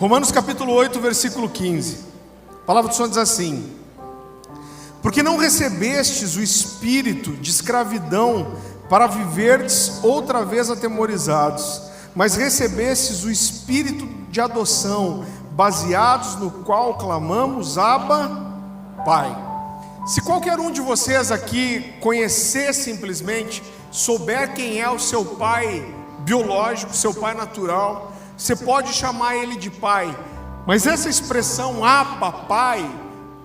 Romanos capítulo 8, versículo 15. A palavra do Senhor diz assim: porque não recebestes o espírito de escravidão para viverdes outra vez atemorizados, mas recebestes o espírito de adoção, baseados no qual clamamos, Abba, Pai. Se qualquer um de vocês aqui conhecer simplesmente, souber quem é o seu pai biológico, seu pai natural, você pode chamar ele de pai, mas essa expressão Abba, Pai,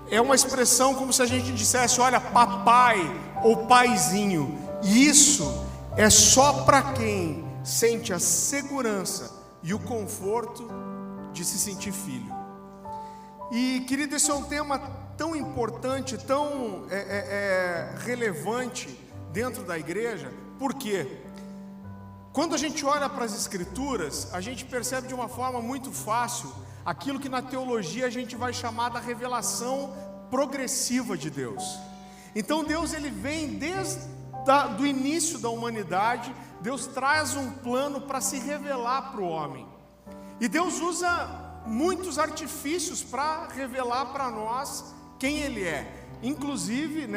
é uma expressão como se a gente dissesse, olha, papai ou paizinho. E isso é só para quem sente a segurança e o conforto de se sentir filho. E querido, esse é um tema tão importante, tão relevante dentro da igreja. Por quê? Quando a gente olha para as escrituras, a gente percebe de uma forma muito fácil aquilo que na teologia a gente vai chamar da revelação progressiva de Deus. Então Deus, ele vem desde do início da humanidade. Deus traz um plano para se revelar para o homem, e Deus usa muitos artifícios para revelar para nós quem Ele é, inclusive,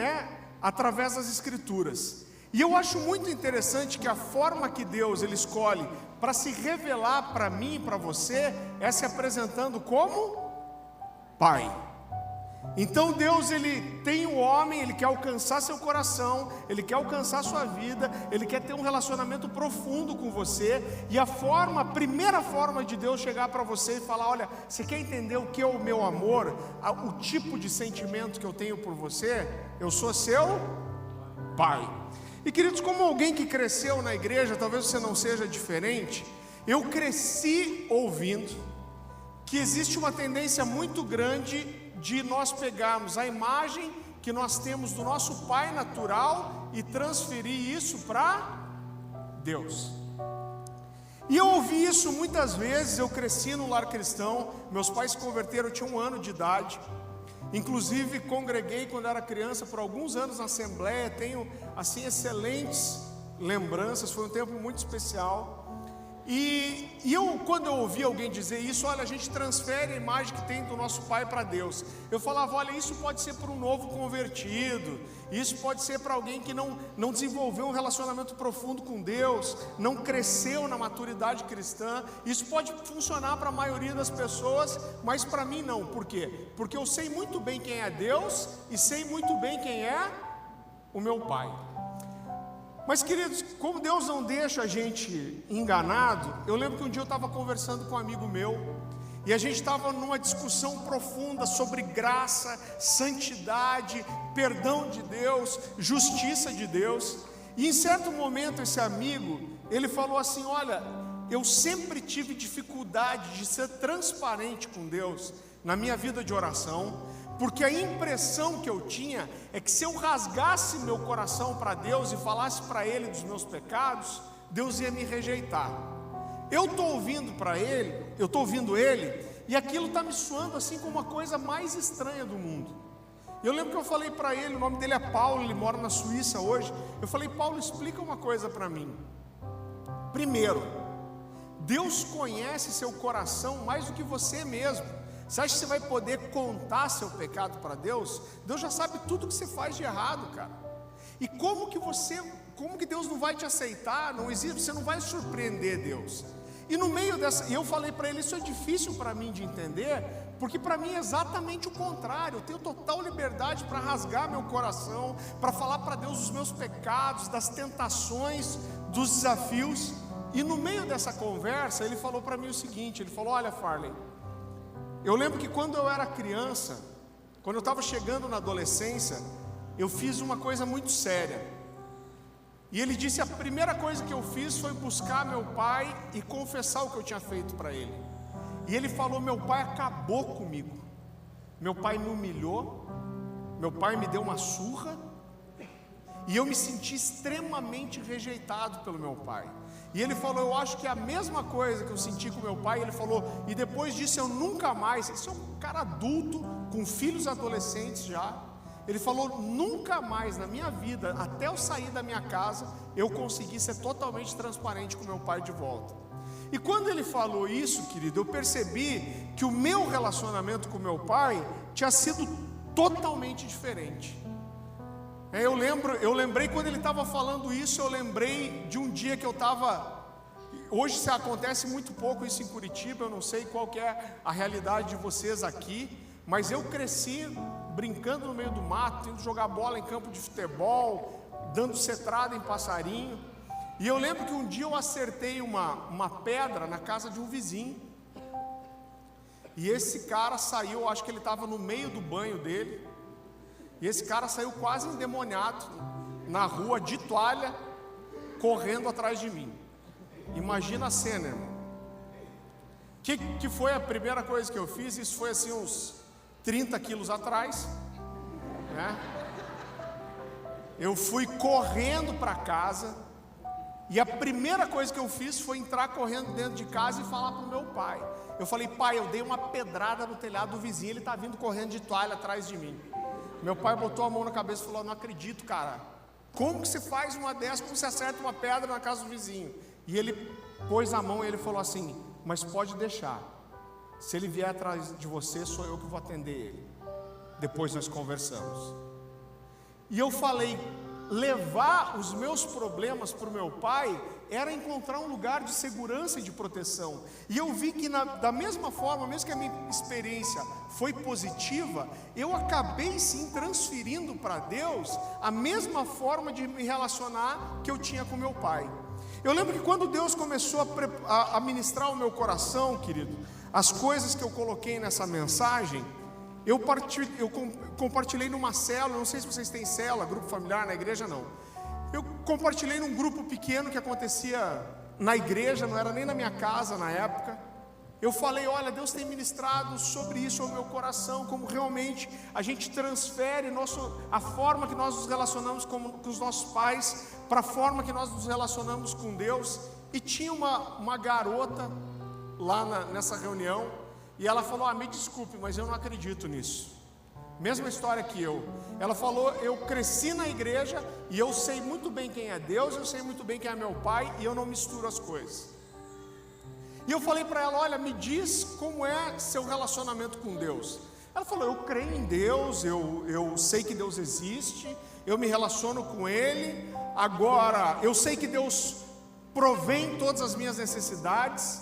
através das escrituras. E eu acho muito interessante que a forma que Deus ele escolhe para se revelar para mim e para você é se apresentando como Pai. Então Deus, ele tem o homem, ele quer alcançar seu coração, ele quer alcançar sua vida, ele quer ter um relacionamento profundo com você. E a primeira forma de Deus chegar para você e falar, olha, você quer entender o que é o meu amor, o tipo de sentimento que eu tenho por você? Eu sou seu Pai. E queridos, como alguém que cresceu na igreja, talvez você não seja diferente, eu cresci ouvindo que existe uma tendência muito grande de nós pegarmos a imagem que nós temos do nosso pai natural e transferir isso para Deus. E eu ouvi isso muitas vezes. Eu cresci no lar cristão, meus pais se converteram, eu tinha 1 ano de idade. Inclusive congreguei quando era criança por alguns anos na Assembleia. Tenho assim excelentes lembranças, foi um tempo muito especial. E quando eu ouvi alguém dizer isso, olha, a gente transfere a imagem que tem do nosso pai para Deus, eu falava, olha, isso pode ser para um novo convertido, isso pode ser para alguém que não desenvolveu um relacionamento profundo com Deus, não cresceu na maturidade cristã. Isso pode funcionar para a maioria das pessoas, mas para mim não. Por quê? Porque eu sei muito bem quem é Deus e sei muito bem quem é o meu pai. Mas queridos, como Deus não deixa a gente enganado, eu lembro que um dia eu estava conversando com um amigo meu, e a gente estava numa discussão profunda sobre graça, santidade, perdão de Deus, justiça de Deus. E em certo momento esse amigo, ele falou assim, olha, eu sempre tive dificuldade de ser transparente com Deus na minha vida de oração, porque a impressão que eu tinha é que se eu rasgasse meu coração para Deus e falasse para Ele dos meus pecados, Deus ia me rejeitar. Eu estou ouvindo Ele, e aquilo está me soando assim como a coisa mais estranha do mundo. Eu lembro que eu falei para ele, o nome dele é Paulo, ele mora na Suíça hoje. Eu falei, Paulo, explica uma coisa para mim. Primeiro, Deus conhece seu coração mais do que você mesmo. Você acha que você vai poder contar seu pecado para Deus? Deus já sabe tudo que você faz de errado, cara. E como que Deus não vai te aceitar? Não existe, você não vai surpreender Deus. E no meio dessa, eu falei para ele, isso é difícil para mim de entender, porque para mim é exatamente o contrário. Eu tenho total liberdade para rasgar meu coração, para falar para Deus dos meus pecados, das tentações, dos desafios. E no meio dessa conversa, ele falou para mim o seguinte, ele falou, olha, Farley, eu lembro que quando eu era criança, quando eu estava chegando na adolescência, eu fiz uma coisa muito séria. E ele disse, a primeira coisa que eu fiz foi buscar meu pai e confessar o que eu tinha feito para ele. E ele falou, meu pai acabou comigo. Meu pai me humilhou, meu pai me deu uma surra, e eu me senti extremamente rejeitado pelo meu pai. E ele falou, eu acho que é a mesma coisa que eu senti com meu pai. Ele falou, e depois disso eu nunca mais, esse é um cara adulto, com filhos adolescentes já. Ele falou, nunca mais na minha vida, até eu sair da minha casa, eu consegui ser totalmente transparente com meu pai de volta. E quando ele falou isso, querido, eu percebi que o meu relacionamento com meu pai tinha sido totalmente diferente. Eu lembrei quando ele estava falando isso, eu lembrei de um dia que eu estava... Hoje se acontece muito pouco isso em Curitiba, eu não sei qual que é a realidade de vocês aqui, mas eu cresci brincando no meio do mato, indo jogar bola em campo de futebol, dando cetrada em passarinho. E eu lembro que um dia eu acertei uma pedra na casa de um vizinho, e esse cara saiu, eu acho que ele estava no meio do banho dele, e esse cara saiu quase endemoniado na rua de toalha, correndo atrás de mim. Imagina a cena, irmão. Que foi a primeira coisa que eu fiz? Isso foi assim uns 30 quilos atrás, né? Eu fui correndo para casa, e a primeira coisa que eu fiz foi entrar correndo dentro de casa e falar para o meu pai. Eu falei: pai, eu dei uma pedrada no telhado do vizinho, ele está vindo correndo de toalha atrás de mim. Meu pai botou a mão na cabeça e falou: não acredito, cara, como que você faz uma dessa, como você acerta uma pedra na casa do vizinho? E ele pôs a mão e ele falou assim: mas pode deixar, se ele vier atrás de você, sou eu que vou atender ele. Depois nós conversamos. E eu falei: levar os meus problemas para o meu pai era encontrar um lugar de segurança e de proteção. E eu vi que da mesma forma, mesmo que a minha experiência foi positiva, eu acabei sim transferindo para Deus a mesma forma de me relacionar que eu tinha com meu pai. Eu lembro que quando Deus começou a ministrar o meu coração, querido, as coisas que eu coloquei nessa mensagem, eu compartilhei numa célula. Não sei se vocês têm célula, grupo familiar na igreja, não. Eu compartilhei num grupo pequeno que acontecia na igreja, não era nem na minha casa na época. Eu falei: olha, Deus tem ministrado sobre isso ao meu coração, como realmente a gente transfere a forma que nós nos relacionamos com os nossos pais para a forma que nós nos relacionamos com Deus. E tinha uma garota lá nessa reunião, e ela falou: me desculpe, mas eu não acredito nisso. Mesma história que eu. Ela falou: eu cresci na igreja e eu sei muito bem quem é Deus, eu sei muito bem quem é meu pai, e eu não misturo as coisas. E eu falei para ela: olha, me diz como é seu relacionamento com Deus. Ela falou: eu creio em Deus, eu sei que Deus existe, eu me relaciono com Ele. Agora, eu sei que Deus provém todas as minhas necessidades.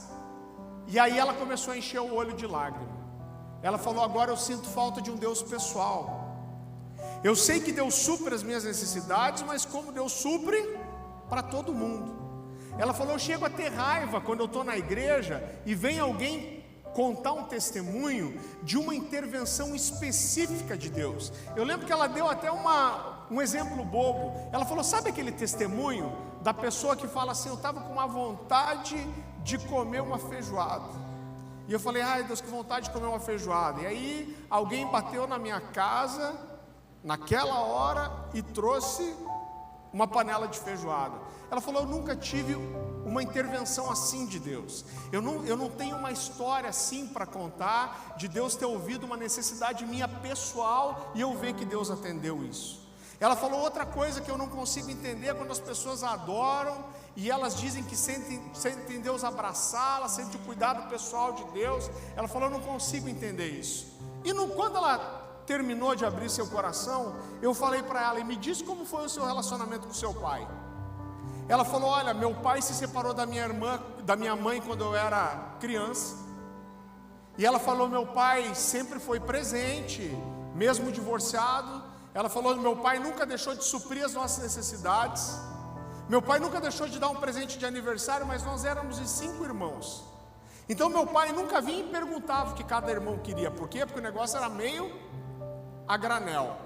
E aí ela começou a encher o olho de lágrimas. Ela falou: agora eu sinto falta de um Deus pessoal. Eu sei que Deus supre as minhas necessidades, mas como Deus supre para todo mundo. Ela falou: eu chego a ter raiva quando eu estou na igreja e vem alguém contar um testemunho de uma intervenção específica de Deus. Eu lembro que ela deu até um exemplo bobo. Ela falou: sabe aquele testemunho da pessoa que fala assim: eu estava com uma vontade de comer uma feijoada. E eu falei: ai Deus, que vontade de comer uma feijoada. E aí alguém bateu na minha casa naquela hora e trouxe uma panela de feijoada. Ela falou: eu nunca tive uma intervenção assim de Deus. Eu não tenho uma história assim para contar de Deus ter ouvido uma necessidade minha pessoal e eu ver que Deus atendeu isso. Ela falou outra coisa que eu não consigo entender: quando as pessoas adoram e elas dizem que sentem Deus abraçá-las, sentem o cuidado pessoal de Deus. Ela falou: eu não consigo entender isso. E quando ela terminou de abrir seu coração, eu falei para ela: e me diz como foi o seu relacionamento com seu pai. Ela falou: olha, meu pai se separou da minha mãe quando eu era criança. E ela falou: meu pai sempre foi presente, mesmo divorciado. Ela falou: meu pai nunca deixou de suprir as nossas necessidades. Meu pai nunca deixou de dar um presente de aniversário, mas nós éramos de 5 irmãos. Então meu pai nunca vinha e perguntava o que cada irmão queria. Por quê? Porque o negócio era meio a granel.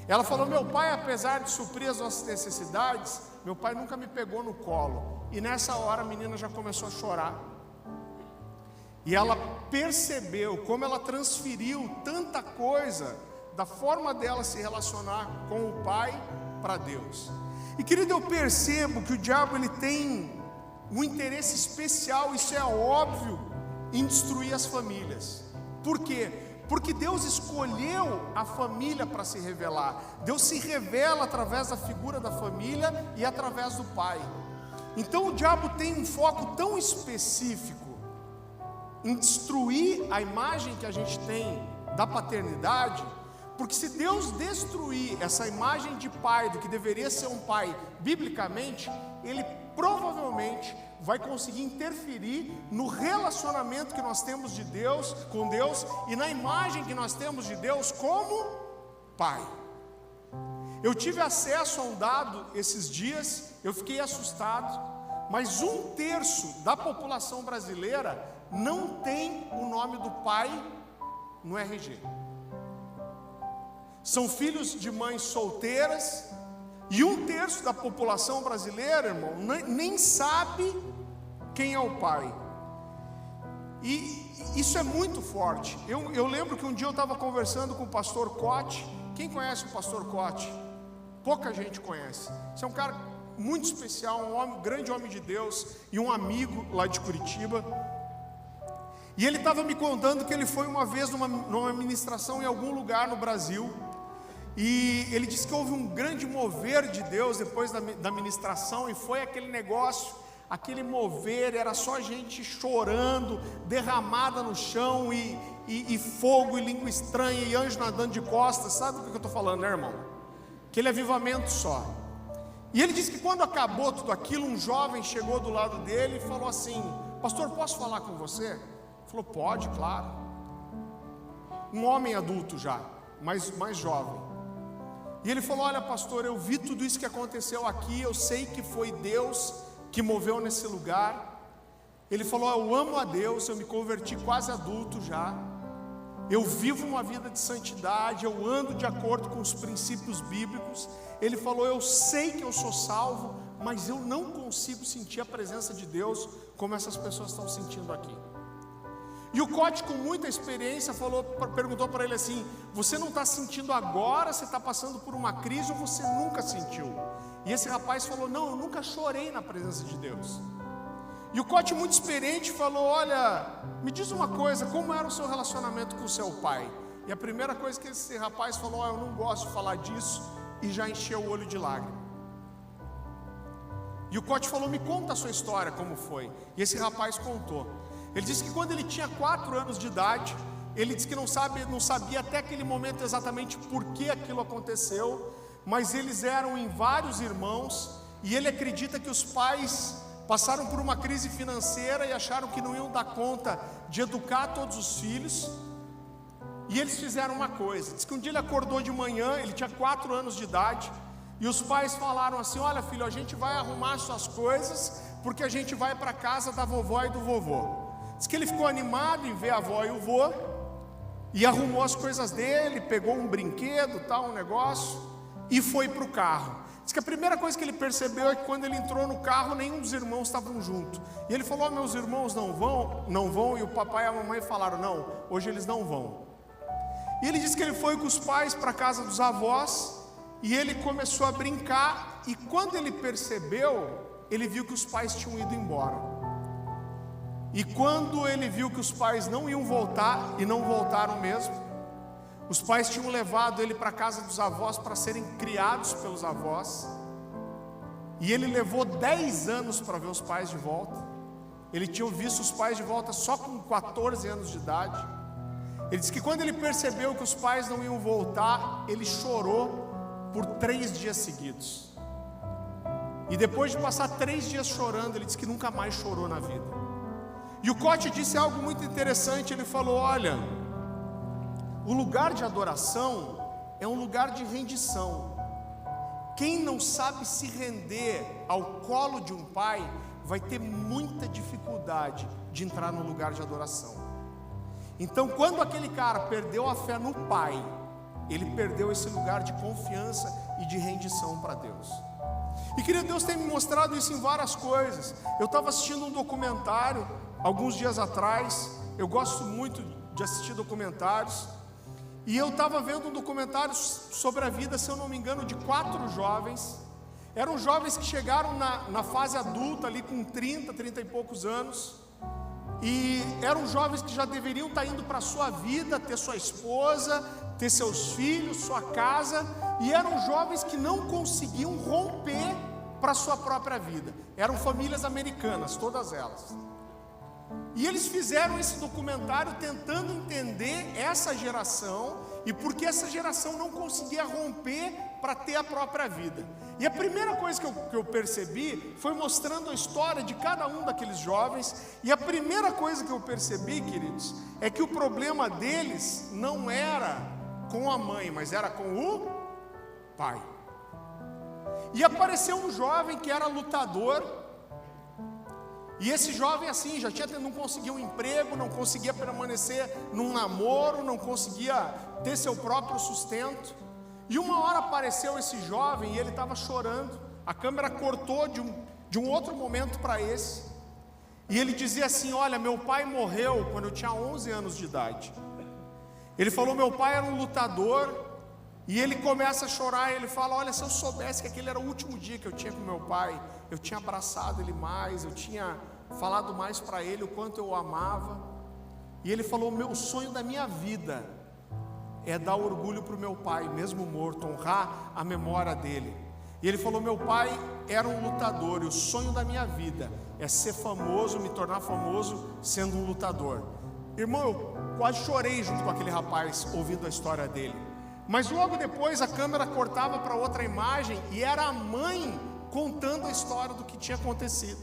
Ela falou: meu pai, apesar de suprir as nossas necessidades, meu pai nunca me pegou no colo. E nessa hora a menina já começou a chorar. E ela percebeu como ela transferiu tanta coisa da forma dela se relacionar com o pai para Deus. E querido, eu percebo que o diabo ele tem um interesse especial, isso é óbvio, em destruir as famílias. Por quê? Porque Deus escolheu a família para se revelar. Deus se revela através da figura da família e através do pai. Então o diabo tem um foco tão específico em destruir a imagem que a gente tem da paternidade, porque se Deus destruir essa imagem de pai, do que deveria ser um pai biblicamente, Ele provavelmente vai conseguir interferir no relacionamento que nós temos de Deus, com Deus, e na imagem que nós temos de Deus como pai. Eu tive acesso a um dado esses dias, eu fiquei assustado, mas 1/3 da população brasileira não tem o nome do pai no RG. São filhos de mães solteiras, e 1/3 da população brasileira, irmão, nem sabe quem é o pai. E isso é muito forte. Eu lembro que um dia eu estava conversando com o pastor Cote. Quem conhece o pastor Cote? Pouca gente conhece. Você é um cara muito especial, um grande homem de Deus e um amigo lá de Curitiba. E ele estava me contando que ele foi uma vez numa ministração em algum lugar no Brasil. E ele disse que houve um grande mover de Deus depois da ministração, e foi aquele negócio, aquele mover, era só gente chorando, derramada no chão, e fogo, e língua estranha, e anjo nadando de costas. Sabe do que eu estou falando, né, irmão? Aquele avivamento só. E ele disse que quando acabou tudo aquilo, um jovem chegou do lado dele e falou assim: pastor, posso falar com você? Ele falou: pode, claro. Um homem adulto já, mais jovem. E ele falou: olha, pastor, eu vi tudo isso que aconteceu aqui, eu sei que foi Deus que moveu nesse lugar. Ele falou: eu amo a Deus, eu me converti quase adulto já, eu vivo uma vida de santidade, eu ando de acordo com os princípios bíblicos. Ele falou: eu sei que eu sou salvo, mas eu não consigo sentir a presença de Deus como essas pessoas estão sentindo aqui. E o Cote, com muita experiência, perguntou para ele assim: você não está sentindo agora, você está passando por uma crise, ou você nunca sentiu? E esse rapaz falou: não, eu nunca chorei na presença de Deus. E o Cote, muito experiente, falou: olha, me diz uma coisa, como era o seu relacionamento com o seu pai? E a primeira coisa que esse rapaz falou: eu não gosto de falar disso, e já encheu o olho de lágrima. E o Cote falou: me conta a sua história, como foi? E esse rapaz contou. Ele disse que quando ele tinha 4 anos de idade, ele disse que não sabia até aquele momento exatamente por que aquilo aconteceu, mas eles eram em vários irmãos, e ele acredita que os pais passaram por uma crise financeira e acharam que não iam dar conta de educar todos os filhos, e eles fizeram uma coisa. Diz que um dia ele acordou de manhã, ele tinha 4 anos de idade, e os pais falaram assim: olha, filho, a gente vai arrumar suas coisas, porque a gente vai para a casa da vovó e do vovô. Diz que ele ficou animado em ver a avó e o vô, e arrumou as coisas dele, pegou um brinquedo, tal, um negócio, e foi para o carro. Diz que a primeira coisa que ele percebeu é que quando ele entrou no carro, nenhum dos irmãos estavam junto. E ele falou: meus irmãos não vão, e o papai e a mamãe falaram: não, hoje eles não vão. E ele disse que ele foi com os pais para a casa dos avós, e ele começou a brincar, e quando ele percebeu, ele viu que os pais tinham ido embora. E quando ele viu que os pais não iam voltar, e não voltaram mesmo, os pais tinham levado ele para a casa dos avós para serem criados pelos avós, e ele levou 10 anos para ver os pais de volta. Ele tinha visto os pais de volta só com 14 anos de idade. Ele disse que quando ele percebeu que os pais não iam voltar, ele chorou por 3 dias seguidos. E depois de passar 3 dias chorando, ele disse que nunca mais chorou na vida. E o Cote disse algo muito interessante. Ele falou: olha, o lugar de adoração é um lugar de rendição. Quem não sabe se render ao colo de um pai vai ter muita dificuldade de entrar no lugar de adoração. Então, quando aquele cara perdeu a fé no pai, ele perdeu esse lugar de confiança e de rendição para Deus. E querido, Deus tem me mostrado isso em várias coisas. Eu estava assistindo um documentário alguns dias atrás. Eu gosto muito de assistir documentários, e eu estava vendo um documentário sobre a vida, se eu não me engano, de 4 jovens. Eram jovens que chegaram na fase adulta ali com 30 e poucos anos, e eram jovens que já deveriam estar indo para a sua vida, ter sua esposa, ter seus filhos, sua casa, e eram jovens que não conseguiam romper para a sua própria vida. Eram famílias americanas, todas elas. E eles fizeram esse documentário tentando entender essa geração e por que essa geração não conseguia romper para ter a própria vida. E a primeira coisa que eu percebi foi mostrando a história de cada um daqueles jovens. E a primeira coisa que eu percebi, queridos, é que o problema deles não era com a mãe, mas era com o pai. E apareceu um jovem que era lutador. E esse jovem assim, não conseguia um emprego, não conseguia permanecer num namoro, não conseguia ter seu próprio sustento. E uma hora apareceu esse jovem e ele estava chorando. A câmera cortou de um outro momento para esse. E ele dizia assim: olha, meu pai morreu quando eu tinha 11 anos de idade. Ele falou, meu pai era um lutador. E ele começa a chorar, e ele fala, olha, se eu soubesse que aquele era o último dia que eu tinha com meu pai, eu tinha abraçado ele mais, eu tinha falado mais para ele o quanto eu o amava. E ele falou, meu sonho da minha vida é dar orgulho para o meu pai, mesmo morto, honrar a memória dele. E ele falou, meu pai era um lutador, e o sonho da minha vida é ser famoso, me tornar famoso sendo um lutador. Irmão, eu quase chorei junto com aquele rapaz, ouvindo a história dele. Mas logo depois a câmera cortava para outra imagem e era a mãe contando a história do que tinha acontecido.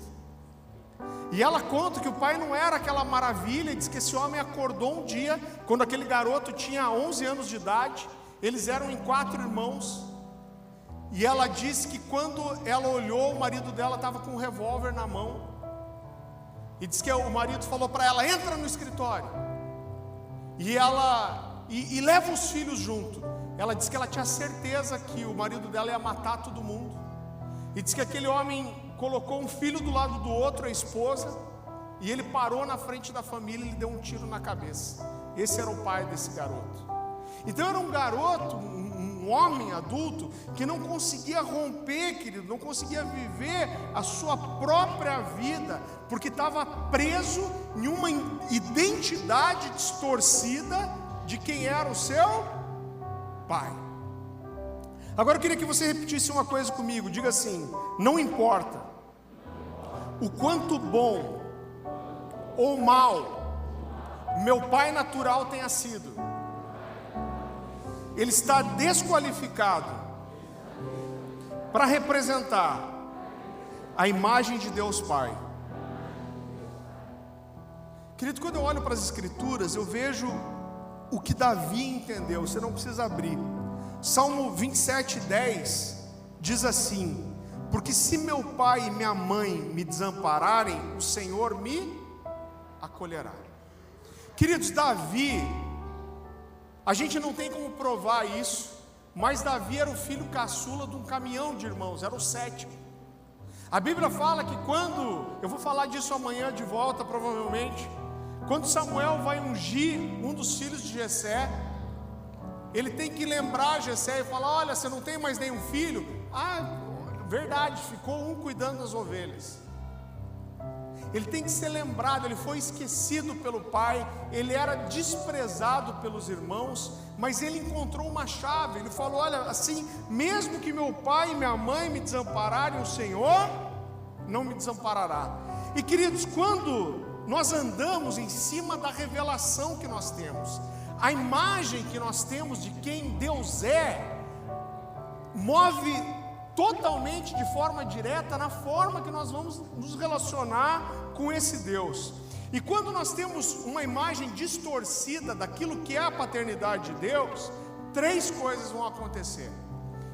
E ela conta que o pai não era aquela maravilha, e diz que esse homem acordou um dia, quando aquele garoto tinha 11 anos de idade, eles eram em 4 irmãos, e ela disse que quando ela olhou, o marido dela estava com um revólver na mão, e diz que o marido falou para ela, entra no escritório, e leva os filhos junto. Ela disse que ela tinha certeza que o marido dela ia matar todo mundo. E disse que aquele homem colocou um filho do lado do outro, a esposa, e ele parou na frente da família e lhe deu um tiro na cabeça. Esse era o pai desse garoto. Então era um garoto, um homem adulto, que não conseguia romper, querido, não conseguia viver a sua própria vida, porque estava preso em uma identidade distorcida de quem era o seu pai. Agora eu queria que você repetisse uma coisa comigo. Diga assim: não importa o quanto bom ou mal meu pai natural tenha sido, ele está desqualificado para representar a imagem de Deus Pai. Querido, quando eu olho para as Escrituras, eu vejo o que Davi entendeu. Você não precisa abrir. Salmo 27:10 diz assim: porque se meu pai e minha mãe me desampararem, o Senhor me acolherá. Queridos, Davi, a gente não tem como provar isso, mas Davi era o filho caçula de um caminhão de irmãos, era o 7º. A Bíblia fala que quando, eu vou falar disso amanhã de volta provavelmente, quando Samuel vai ungir um dos filhos de Jessé, ele tem que lembrar Jessé e falar: olha, você não tem mais nenhum filho? Ah, verdade, ficou um cuidando das ovelhas. Ele tem que ser lembrado, ele foi esquecido pelo pai, ele era desprezado pelos irmãos, mas ele encontrou uma chave. Ele falou: olha, assim, mesmo que meu pai e minha mãe me desampararem, o Senhor não me desamparará. E queridos, quando nós andamos em cima da revelação que nós temos, a imagem que nós temos de quem Deus é, move totalmente de forma direta na forma que nós vamos nos relacionar com esse Deus. E quando nós temos uma imagem distorcida daquilo que é a paternidade de Deus, 3 coisas vão acontecer.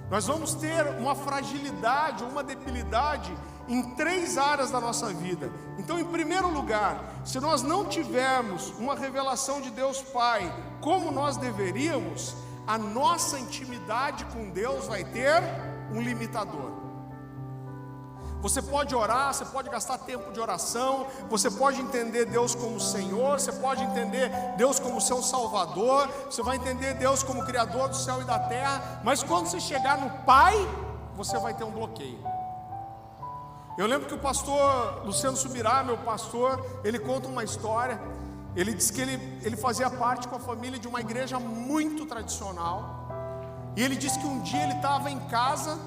Nós vamos ter uma fragilidade, uma debilidade em 3 áreas da nossa vida. Então, em primeiro lugar, se nós não tivermos uma revelação de Deus Pai como nós deveríamos, a nossa intimidade com Deus vai ter um limitador. Você pode orar, você pode gastar tempo de oração, você pode entender Deus como Senhor, você pode entender Deus como seu Salvador, você vai entender Deus como Criador do céu e da terra, mas quando você chegar no Pai, você vai ter um bloqueio. Eu lembro que o pastor Luciano Subirá, meu pastor, ele conta uma história. Ele diz que ele fazia parte com a família de uma igreja muito tradicional. E ele disse que um dia ele estava em casa,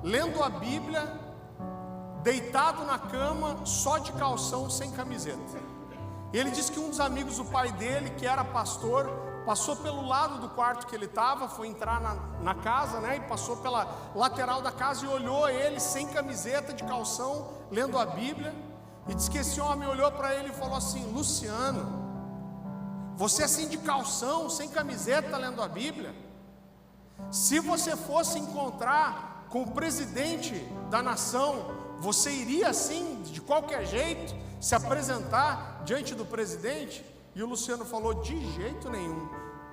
lendo a Bíblia, deitado na cama, só de calção, sem camiseta. E ele disse que um dos amigos do pai dele, que era pastor, passou pelo lado do quarto que ele estava, foi entrar na casa, né? E passou pela lateral da casa e olhou ele sem camiseta, de calção, lendo a Bíblia. E disse que esse homem olhou para ele e falou assim: Luciano, você assim de calção, sem camiseta, lendo a Bíblia? Se você fosse encontrar com o presidente da nação, você iria assim, de qualquer jeito, se apresentar diante do presidente? E o Luciano falou: de jeito nenhum.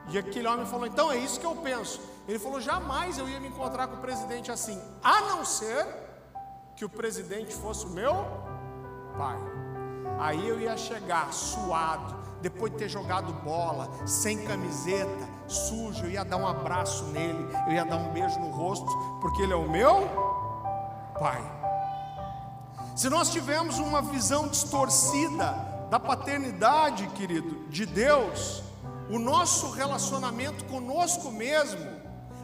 E aquele homem falou: então é isso que eu penso. Ele falou: jamais eu ia me encontrar com o presidente assim, a não ser que o presidente fosse o meu pai. Aí eu ia chegar suado, depois de ter jogado bola, sem camiseta, sujo, eu ia dar um abraço nele, eu ia dar um beijo no rosto, porque ele é o meu pai. Se nós tivermos uma visão distorcida da paternidade, querido, de Deus, o nosso relacionamento conosco mesmo,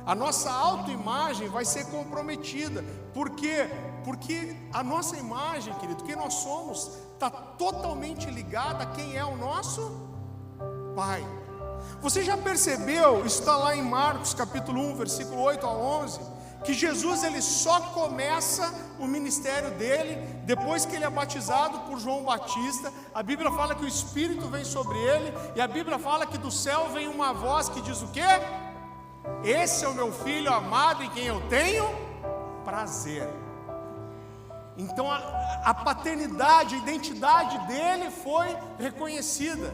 a nossa autoimagem vai ser comprometida. Por quê? Porque a nossa imagem, querido, quem nós somos, está totalmente ligada a quem é o nosso Pai. Você já percebeu, isso está lá em Marcos capítulo 1, versículo 8 a 11, que Jesus ele só começa o ministério dele depois que ele é batizado por João Batista. A Bíblia fala que o Espírito vem sobre ele, e a Bíblia fala que do céu vem uma voz que diz o quê? Esse é o meu filho amado em quem eu tenho prazer. Então a paternidade, a identidade dele foi reconhecida.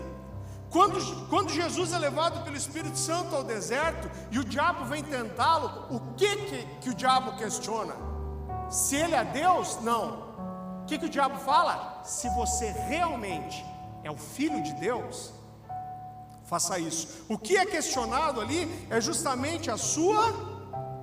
Quando Jesus é levado pelo Espírito Santo ao deserto e o diabo vem tentá-lo, o que o diabo questiona? Se ele é Deus? Não. O que o diabo fala? Se você realmente é o Filho de Deus, faça isso. O que é questionado ali é justamente a sua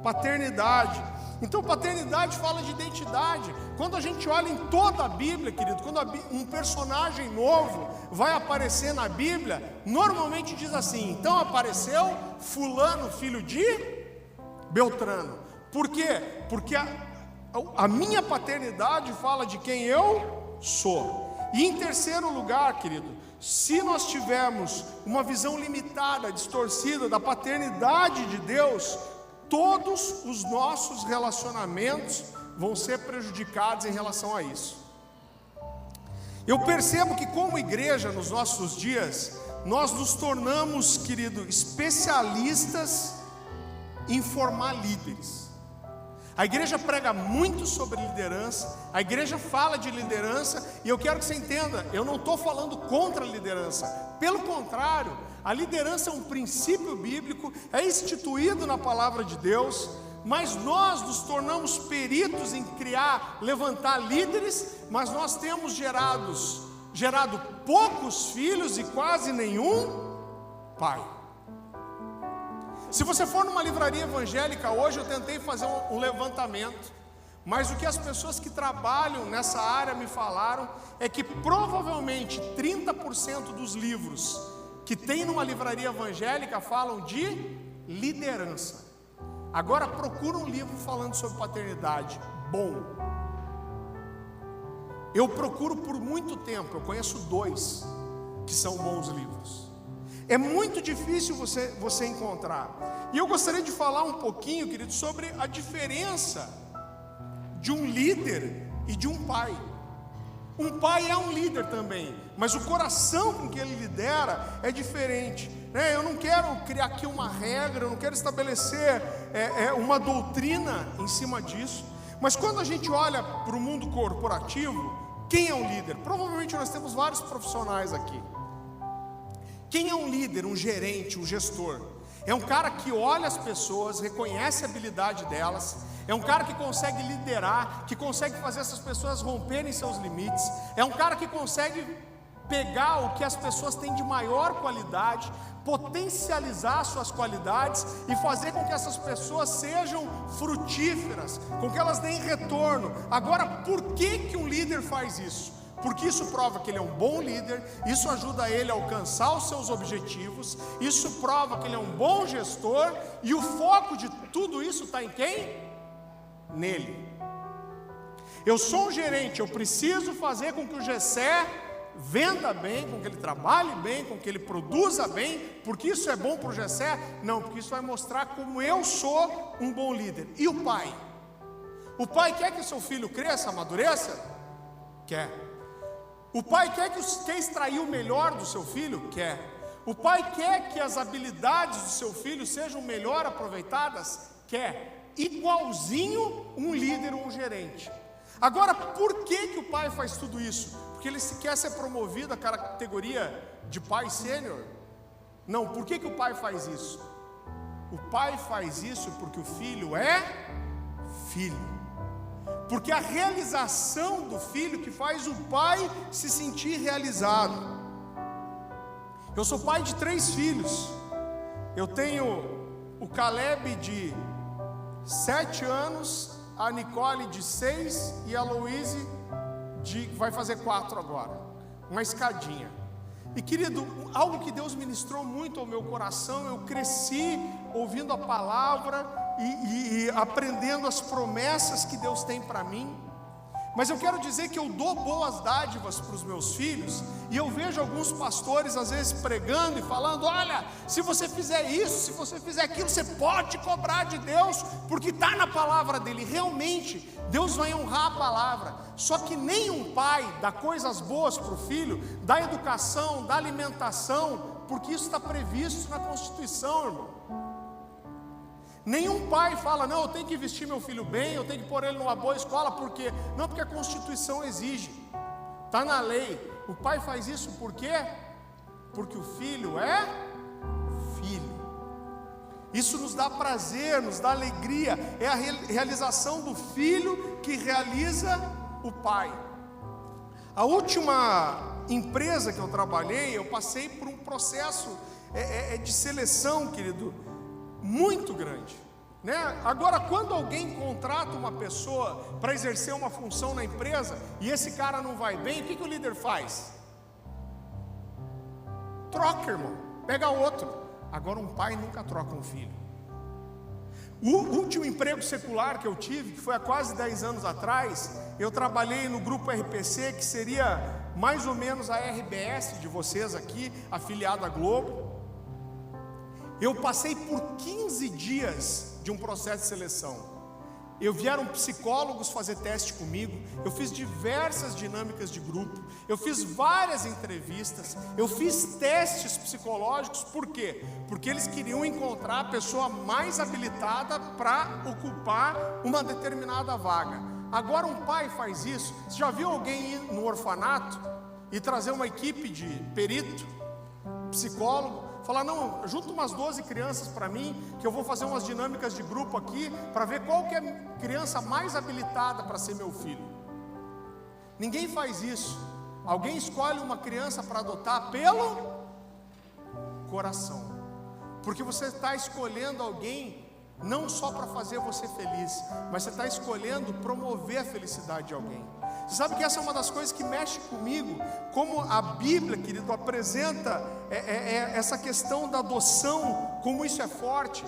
paternidade. Então paternidade fala de identidade. Quando a gente olha em toda a Bíblia, querido, quando um personagem novo vai aparecer na Bíblia, normalmente diz assim: então apareceu fulano, filho de Beltrano. Por quê? Porque a minha paternidade fala de quem eu sou. E em terceiro lugar, querido, se nós tivermos uma visão limitada, distorcida da paternidade de Deus, todos os nossos relacionamentos vão ser prejudicados em relação a isso. Eu percebo que como igreja nos nossos dias, nós nos tornamos, querido, especialistas em formar líderes. A igreja prega muito sobre liderança, a igreja fala de liderança, e eu quero que você entenda, eu não estou falando contra a liderança, pelo contrário, a liderança é um princípio bíblico, é instituído na palavra de Deus, mas nós nos tornamos peritos em levantar líderes, mas nós temos gerado poucos filhos e quase nenhum pai. Se você for numa livraria evangélica hoje, eu tentei fazer um levantamento, mas o que as pessoas que trabalham nessa área me falaram é que provavelmente 30% dos livros que tem numa livraria evangélica falam de liderança. Agora procura um livro falando sobre paternidade, bom. Eu procuro por muito tempo, eu conheço 2 que são bons livros. É muito difícil você encontrar. E eu gostaria de falar um pouquinho, querido, sobre a diferença de um líder e de um pai. Um pai é um líder também, mas o coração com que ele lidera é diferente, né? Eu não quero criar aqui uma regra, eu não quero estabelecer uma doutrina em cima disso. Mas quando a gente olha para o mundo corporativo, quem é um líder? Provavelmente nós temos vários profissionais aqui. Quem é um líder, um gerente, um gestor? É um cara que olha as pessoas, reconhece a habilidade delas, é um cara que consegue liderar, que consegue fazer essas pessoas romperem seus limites, é um cara que consegue pegar o que as pessoas têm de maior qualidade, potencializar suas qualidades e fazer com que essas pessoas sejam frutíferas, com que elas deem retorno. Agora, por que um líder faz isso? Porque isso prova que ele é um bom líder, isso ajuda ele a alcançar os seus objetivos, isso prova que ele é um bom gestor, e o foco de tudo isso está em quem? Nele. Eu sou um gerente, eu preciso fazer com que o Jessé venda bem, com que ele trabalhe bem, com que ele produza bem, porque isso é bom para o Jessé? Não, porque isso vai mostrar como eu sou um bom líder. E o pai? O pai quer que o seu filho cresça, amadureça? Quer. O pai quer extrair o melhor do seu filho? Quer. O pai quer que as habilidades do seu filho sejam melhor aproveitadas? Quer. Igualzinho um líder ou um gerente. Agora, por que o pai faz tudo isso? Porque ele quer ser promovido à categoria de pai sênior? Não, por que o pai faz isso? O pai faz isso porque o filho é filho. Porque a realização do filho que faz o pai se sentir realizado. Eu sou pai de 3 filhos. Eu tenho o Caleb de 7 anos, a Nicole de 6 e a Louise vai fazer 4 agora. Uma escadinha. E querido, algo que Deus ministrou muito ao meu coração, eu cresci ouvindo a palavra e aprendendo as promessas que Deus tem para mim. Mas eu quero dizer que eu dou boas dádivas para os meus filhos, e eu vejo alguns pastores às vezes pregando e falando: olha, se você fizer isso, se você fizer aquilo, você pode cobrar de Deus, porque está na palavra dele. Realmente, Deus vai honrar a palavra. Só que nenhum pai dá coisas boas para o filho, dá educação, dá alimentação, porque isso está previsto na Constituição, irmão. Nenhum pai fala: não, eu tenho que vestir meu filho bem, eu tenho que pôr ele numa boa escola, porque não, porque a Constituição exige, está na lei. O pai faz isso por quê? Porque o filho é filho. Isso nos dá prazer, nos dá alegria. É a realização do filho que realiza o pai. A última empresa que eu trabalhei, eu passei por um processo de seleção, querido, muito grande, né? Agora, quando alguém contrata uma pessoa para exercer uma função na empresa e esse cara não vai bem, o que o líder faz? Troca, irmão, pega outro. Agora, um pai nunca troca um filho. O último emprego secular que eu tive, que foi há quase 10 anos atrás, eu trabalhei no grupo RPC, que seria mais ou menos a RBS de vocês aqui, afiliado à Globo. Eu passei por 15 dias de um processo de seleção. Vieram psicólogos fazer teste comigo. Eu fiz diversas dinâmicas de grupo. Eu fiz várias entrevistas. Eu fiz testes psicológicos. Por quê? Porque eles queriam encontrar a pessoa mais habilitada para ocupar uma determinada vaga. Agora um pai faz isso. Você já viu alguém ir no orfanato e trazer uma equipe de perito, psicólogo, falar: não, junta umas 12 crianças para mim, que eu vou fazer umas dinâmicas de grupo aqui, para ver qual que é a criança mais habilitada para ser meu filho? Ninguém faz isso. Alguém escolhe uma criança para adotar pelo coração, porque você está escolhendo alguém não só para fazer você feliz, mas você está escolhendo promover a felicidade de alguém. Você sabe que essa é uma das coisas que mexe comigo, como a Bíblia, querido, apresenta essa questão da adoção, como isso é forte.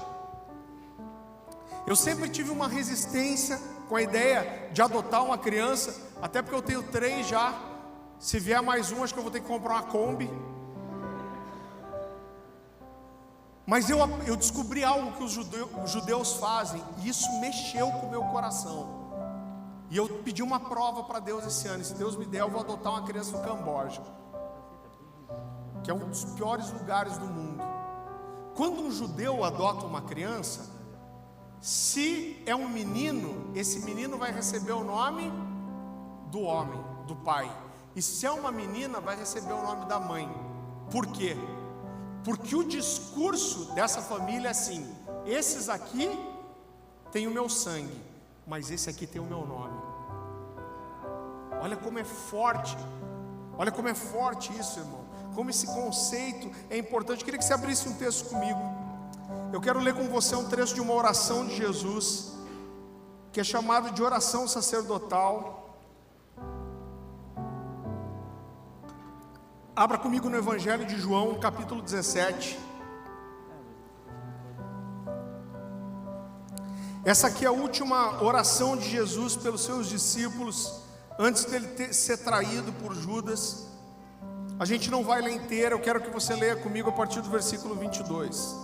Eu sempre tive uma resistência com a ideia de adotar uma criança, até porque eu tenho 3 já. Se vier mais um, acho que eu vou ter que comprar uma Kombi. Mas eu descobri algo que os judeus fazem, e isso mexeu com o meu coração. E eu pedi uma prova para Deus esse ano. E se Deus me der, eu vou adotar uma criança no Camboja, que é um dos piores lugares do mundo. Quando um judeu adota uma criança, se é um menino, esse menino vai receber o nome do homem, do pai. E se é uma menina, vai receber o nome da mãe. Por quê? Porque o discurso dessa família é assim: esses aqui têm o meu sangue, mas esse aqui tem o meu nome. Olha como é forte. Olha como é forte isso, irmão. Como esse conceito é importante. Eu queria que você abrisse um texto comigo. Eu quero ler com você um trecho de uma oração de Jesus, que é chamado de oração sacerdotal. Abra comigo no Evangelho de João, capítulo 17. Essa aqui é a última oração de Jesus pelos seus discípulos, antes dele ser traído por Judas. A gente não vai ler inteira, eu quero que você leia comigo a partir do versículo 22.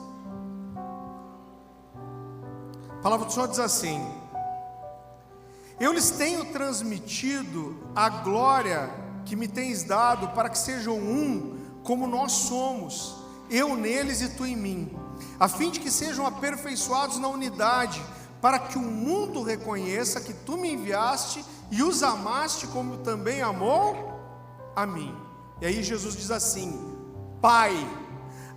A palavra do Senhor diz assim: eu lhes tenho transmitido a glória que me tens dado, para que sejam um como nós somos, eu neles e tu em mim, a fim de que sejam aperfeiçoados na unidade, para que o mundo reconheça que tu me enviaste e os amaste como também amou a mim. E aí Jesus diz assim: Pai,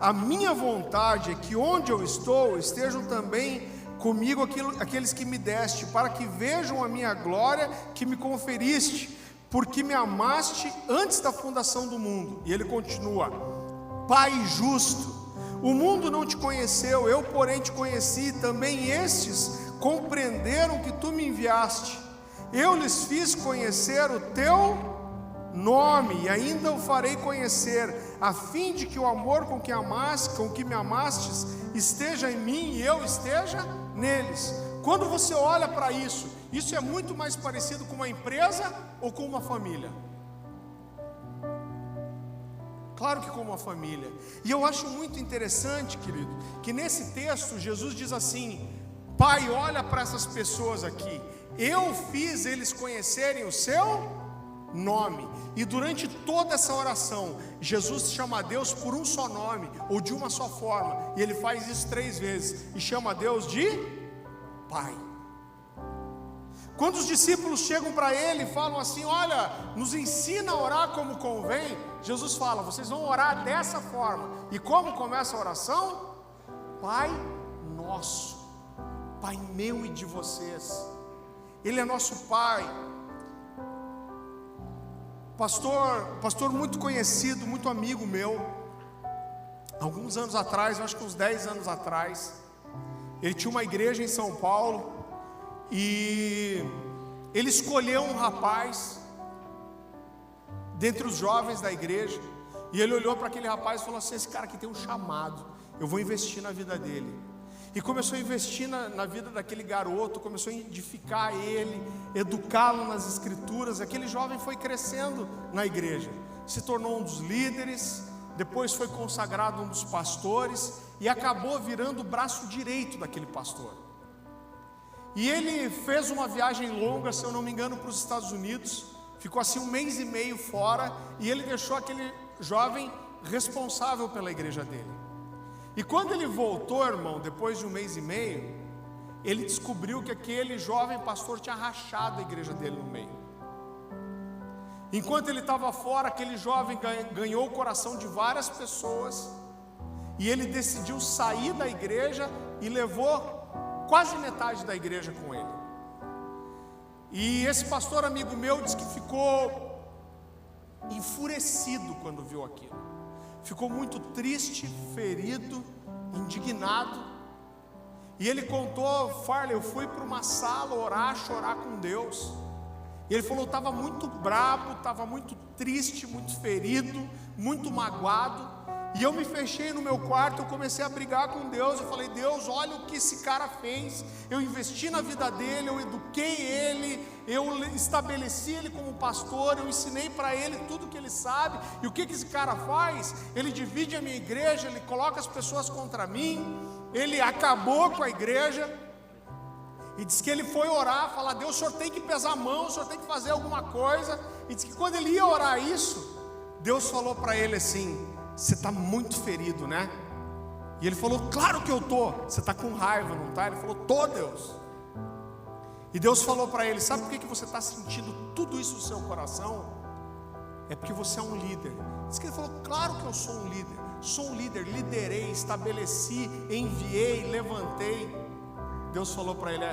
a minha vontade é que onde eu estou estejam também comigo aqueles que me deste, para que vejam a minha glória que me conferiste, porque me amaste antes da fundação do mundo. E ele continua: Pai justo, o mundo não te conheceu, eu porém te conheci, também estes compreenderam que tu me enviaste. Eu lhes fiz conhecer o teu nome, e ainda o farei conhecer, a fim de que o amor com que me amastes esteja em mim e eu esteja neles. Quando você olha para isso, isso é muito mais parecido com uma empresa ou com uma família? Claro que com uma família. E eu acho muito interessante, querido, que nesse texto Jesus diz assim: Pai, olha para essas pessoas aqui, eu fiz eles conhecerem o seu nome. E durante toda essa oração, Jesus chama a Deus por um só nome, ou de uma só forma, e ele faz isso 3 vezes, e chama a Deus de Pai. Quando os discípulos chegam para ele e falam assim: olha, nos ensina a orar como convém, Jesus fala: vocês vão orar dessa forma. E como começa a oração? Pai nosso, Pai meu e de vocês. Ele é nosso Pai. Pastor muito conhecido, muito amigo meu, alguns anos atrás, eu acho que uns 10 anos atrás, ele tinha uma igreja em São Paulo, e ele escolheu um rapaz dentre os jovens da igreja, e ele olhou para aquele rapaz e falou assim: esse cara aqui tem um chamado, eu vou investir na vida dele. E começou a investir na vida daquele garoto, começou a edificar ele, educá-lo nas escrituras. Aquele jovem foi crescendo na igreja, se tornou um dos líderes, depois foi consagrado um dos pastores, e acabou virando o braço direito daquele pastor. E ele fez uma viagem longa, se eu não me engano, para os Estados Unidos, ficou assim 1 mês e meio fora, e ele deixou aquele jovem responsável pela igreja dele. E quando ele voltou, irmão, depois de 1 mês e meio, ele descobriu que aquele jovem pastor tinha rachado a igreja dele no meio. Enquanto ele estava fora, aquele jovem ganhou o coração de várias pessoas, e ele decidiu sair da igreja e levou quase metade da igreja com ele. E esse pastor amigo meu disse que ficou enfurecido quando viu aquilo. Ficou muito triste, ferido, indignado. E ele contou: Farley, eu fui para uma sala orar, chorar com Deus. E ele falou: estava muito bravo, estava muito triste, muito ferido, muito magoado. E eu me fechei no meu quarto, eu comecei a brigar com Deus. Eu falei: Deus, olha o que esse cara fez. Eu investi na vida dele, eu eduquei ele, eu estabeleci ele como pastor, eu ensinei para ele tudo que ele sabe. E o que esse cara faz? Ele divide a minha igreja, ele coloca as pessoas contra mim, ele acabou com a igreja. E diz que ele foi orar, falar: Deus, o senhor tem que pesar a mão, o senhor tem que fazer alguma coisa. E diz que quando ele ia orar isso, Deus falou para ele assim: você está muito ferido, né? E ele falou: claro que eu estou. Você está com raiva, não está? Ele falou: tô, Deus. E Deus falou para ele: sabe por que você está sentindo tudo isso no seu coração? É porque você é um líder. Diz que ele falou: claro que eu sou um líder. Sou um líder, liderei, estabeleci, enviei, levantei. Deus falou para ele: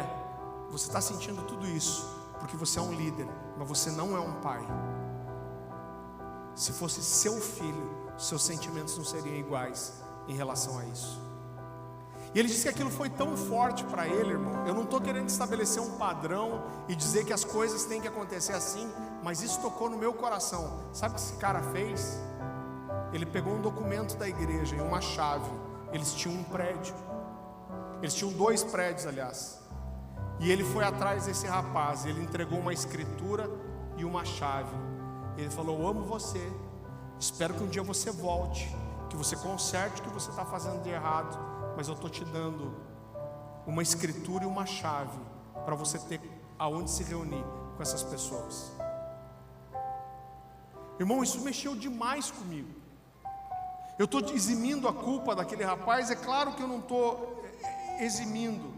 você está sentindo tudo isso porque você é um líder, mas você não é um pai. Se fosse seu filho, seus sentimentos não seriam iguais em relação a isso. E ele disse que aquilo foi tão forte para ele, irmão. Eu não estou querendo estabelecer um padrão e dizer que as coisas têm que acontecer assim, mas isso tocou no meu coração. Sabe o que esse cara fez? Ele pegou um documento da igreja e uma chave. Eles tinham um prédio. Eles tinham 2 prédios, aliás. E ele foi atrás desse rapaz, ele entregou uma escritura e uma chave. Ele falou: eu amo você, espero que um dia você volte, que você conserte o que você está fazendo de errado, mas eu estou te dando uma escritura e uma chave para você ter aonde se reunir com essas pessoas. Irmão, isso mexeu demais comigo. Eu estou eximindo a culpa daquele rapaz? É claro que eu não estou eximindo,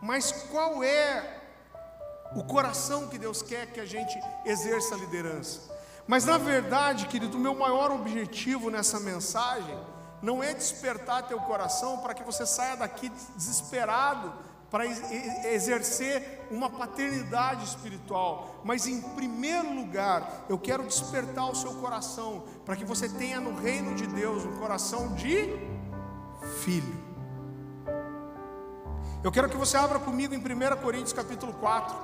mas qual é o coração que Deus quer que a gente exerça a liderança? Mas na verdade, querido, o meu maior objetivo nessa mensagem não é despertar teu coração para que você saia daqui desesperado para exercer uma paternidade espiritual, mas em primeiro lugar eu quero despertar o seu coração para que você tenha no reino de Deus um coração de filho. Eu quero que você abra comigo em 1 Coríntios capítulo 4.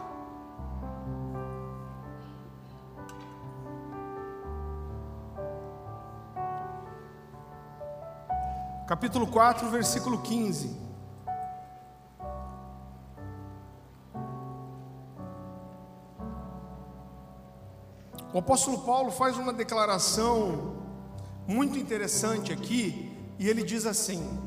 Capítulo 4, versículo 15. O apóstolo Paulo faz uma declaração muito interessante aqui, e ele diz assim: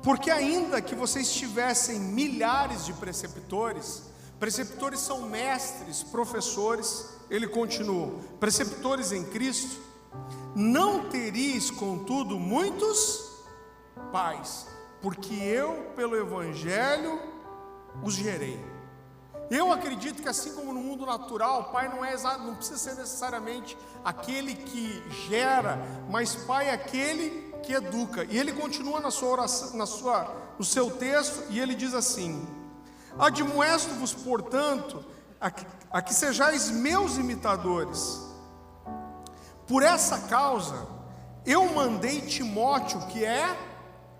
porque ainda que vocês tivessem milhares de preceptores, preceptores são mestres, professores, ele continua, preceptores em Cristo, não teríeis contudo muitos pais, porque eu pelo Evangelho os gerei. Eu acredito que assim como no mundo natural, pai não precisa ser necessariamente aquele que gera, mas pai é aquele que educa. E ele continua na sua oração, no seu texto, e ele diz assim: admoesto-vos, portanto, a que sejais meus imitadores. Por essa causa eu mandei Timóteo, que é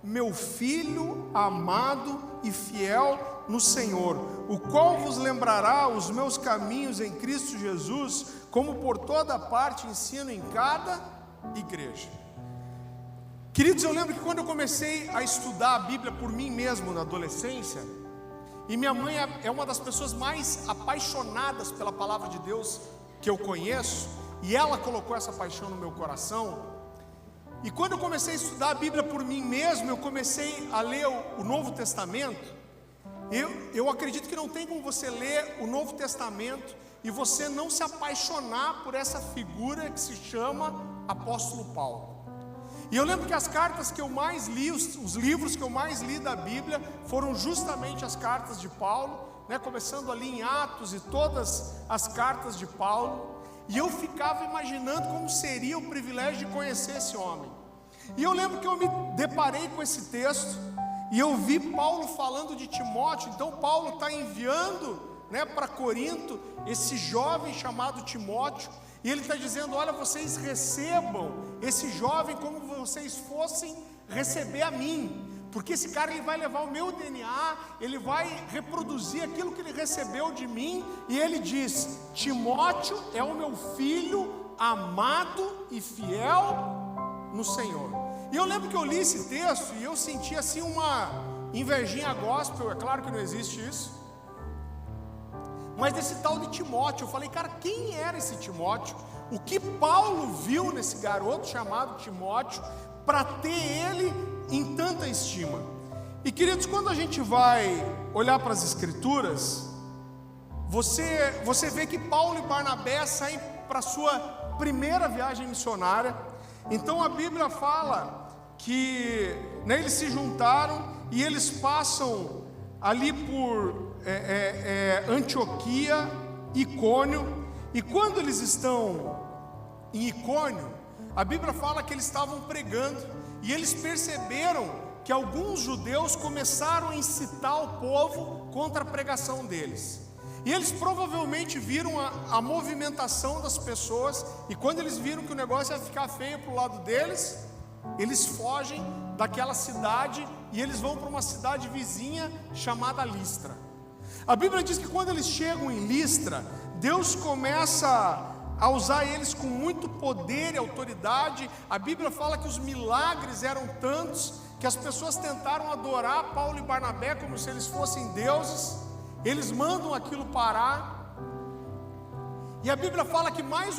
meu filho amado e fiel no Senhor, o qual vos lembrará os meus caminhos em Cristo Jesus, como por toda parte ensino em cada igreja. Queridos, eu lembro que quando eu comecei a estudar a Bíblia por mim mesmo na adolescência, e minha mãe é uma das pessoas mais apaixonadas pela palavra de Deus que eu conheço, e ela colocou essa paixão no meu coração. E quando eu comecei a estudar a Bíblia por mim mesmo, eu comecei a ler o Novo Testamento. Eu acredito que não tem como você ler o Novo Testamento e você não se apaixonar por essa figura que se chama Apóstolo Paulo. E eu lembro que as cartas que eu mais li, os livros que eu mais li da Bíblia, foram justamente as cartas de Paulo, né? Começando ali em Atos e todas as cartas de Paulo. E eu ficava imaginando como seria o privilégio de conhecer esse homem. E eu lembro que eu me deparei com esse texto, e eu vi Paulo falando de Timóteo. Então Paulo está enviando, né, para Corinto esse jovem chamado Timóteo, e ele está dizendo: olha, vocês recebam esse jovem como vocês fossem receber a mim, porque esse cara ele vai levar o meu DNA, ele vai reproduzir aquilo que ele recebeu de mim. E ele diz: Timóteo é o meu filho amado e fiel no Senhor. E eu lembro que eu li esse texto e eu senti assim uma invejinha gospel. É claro que não existe isso, mas desse tal de Timóteo. Eu falei: cara, quem era esse Timóteo? O que Paulo viu nesse garoto chamado Timóteo para ter ele em tanta estima? E queridos, quando a gente vai olhar para as Escrituras, você vê que Paulo e Barnabé saem para a sua primeira viagem missionária. Então a Bíblia fala que, né, eles se juntaram e eles passam ali por Antioquia, Icônio. E quando eles estão em Icônio, a Bíblia fala que eles estavam pregando, e eles perceberam que alguns judeus começaram a incitar o povo contra a pregação deles. E eles provavelmente viram a movimentação das pessoas, e quando eles viram que o negócio ia ficar feio para o lado deles, eles fogem daquela cidade e eles vão para uma cidade vizinha chamada Listra. A Bíblia diz que quando eles chegam em Listra, Deus começa a usar eles com muito poder e autoridade. A Bíblia fala que os milagres eram tantos que as pessoas tentaram adorar Paulo e Barnabé como se eles fossem deuses. eles mandam aquilo parar. E a Bíblia fala que mais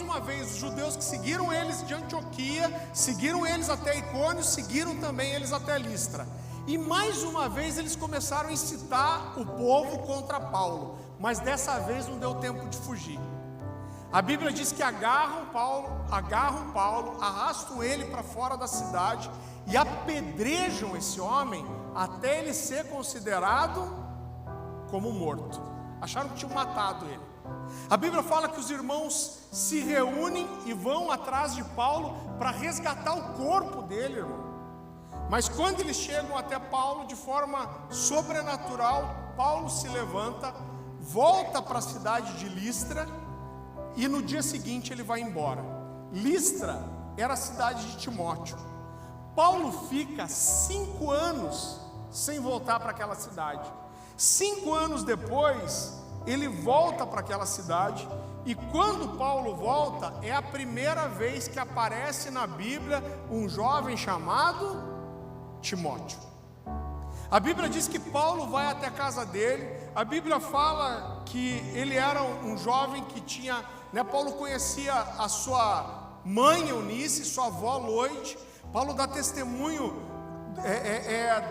uma vez os judeus que seguiram eles de Antioquia, seguiram eles até Icônio, seguiram também eles até Listra. E mais uma vez eles começaram a incitar o povo contra Paulo, mas dessa vez não deu tempo de fugir. A Bíblia diz que agarram Paulo, arrastam ele para fora da cidade e apedrejam esse homem até ele ser considerado como morto. Acharam que tinham matado ele. A Bíblia fala que os irmãos se reúnem e vão atrás de Paulo para resgatar o corpo dele, irmão. Mas quando eles chegam até Paulo, de forma sobrenatural, Paulo se levanta, volta para a cidade de Listra e no dia seguinte ele vai embora. Listra era a cidade de Timóteo. Paulo fica 5 anos sem voltar para aquela cidade. 5 anos depois, ele volta para aquela cidade, e quando Paulo volta, é a primeira vez que aparece na Bíblia um jovem chamado Timóteo. A Bíblia diz que Paulo vai até a casa dele. A Bíblia fala que ele era um jovem que tinha, Paulo conhecia a sua mãe Eunice, sua avó Loide. Paulo dá testemunho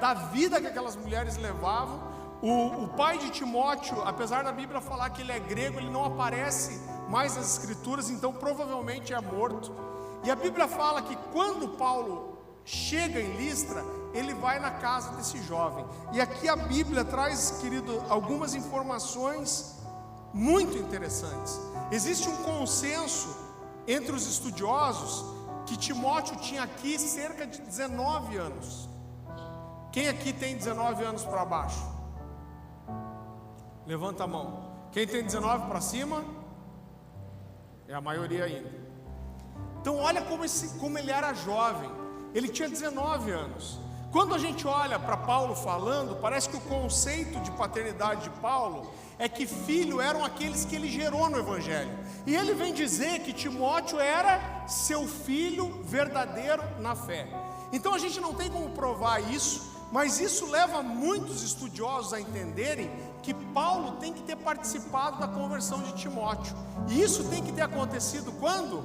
da vida que aquelas mulheres levavam. O pai de Timóteo, apesar da Bíblia falar que ele é grego, ele não aparece mais nas escrituras, então provavelmente é morto. E a Bíblia fala que quando Paulo chega em Listra, ele vai na casa desse jovem. E aqui a Bíblia traz, querido, algumas informações muito interessantes. Existe um consenso entre os estudiosos que Timóteo tinha aqui cerca de 19 anos. Quem aqui tem 19 anos para baixo? Levanta a mão. Quem tem 19 para cima? É a maioria ainda. Então olha como ele era jovem. Ele tinha 19 anos. Quando a gente olha para Paulo falando, parece que o conceito de paternidade de Paulo é que filho eram aqueles que ele gerou no Evangelho. E ele vem dizer que Timóteo era seu filho verdadeiro na fé. Então a gente não tem como provar isso, mas isso leva muitos estudiosos a entenderem que Paulo tem que ter participado da conversão de Timóteo. E isso tem que ter acontecido quando?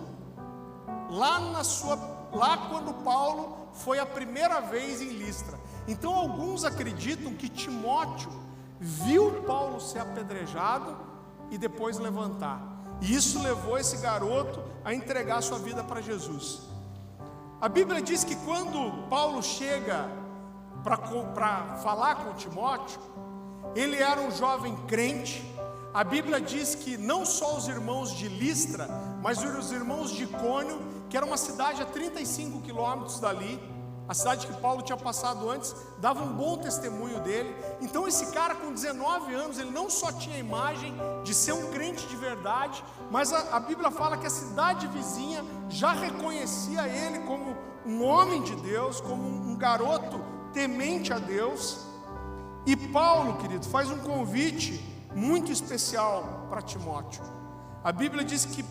Lá quando Paulo foi a primeira vez em Listra. Então alguns acreditam que Timóteo viu Paulo ser apedrejado e depois levantar. E isso levou esse garoto a entregar sua vida para Jesus. A Bíblia diz que quando Paulo chega para falar com Timóteo, ele era um jovem crente. A Bíblia diz que não só os irmãos de Listra, mas os irmãos de Icônio, que era uma cidade a 35 quilômetros dali, a cidade que Paulo tinha passado antes, dava um bom testemunho dele. Então esse cara com 19 anos, ele não só tinha a imagem de ser um crente de verdade, mas a Bíblia fala que a cidade vizinha já reconhecia ele como um homem de Deus, como um garoto temente a Deus. E Paulo, querido, faz um convite muito especial para Timóteo. A Bíblia diz que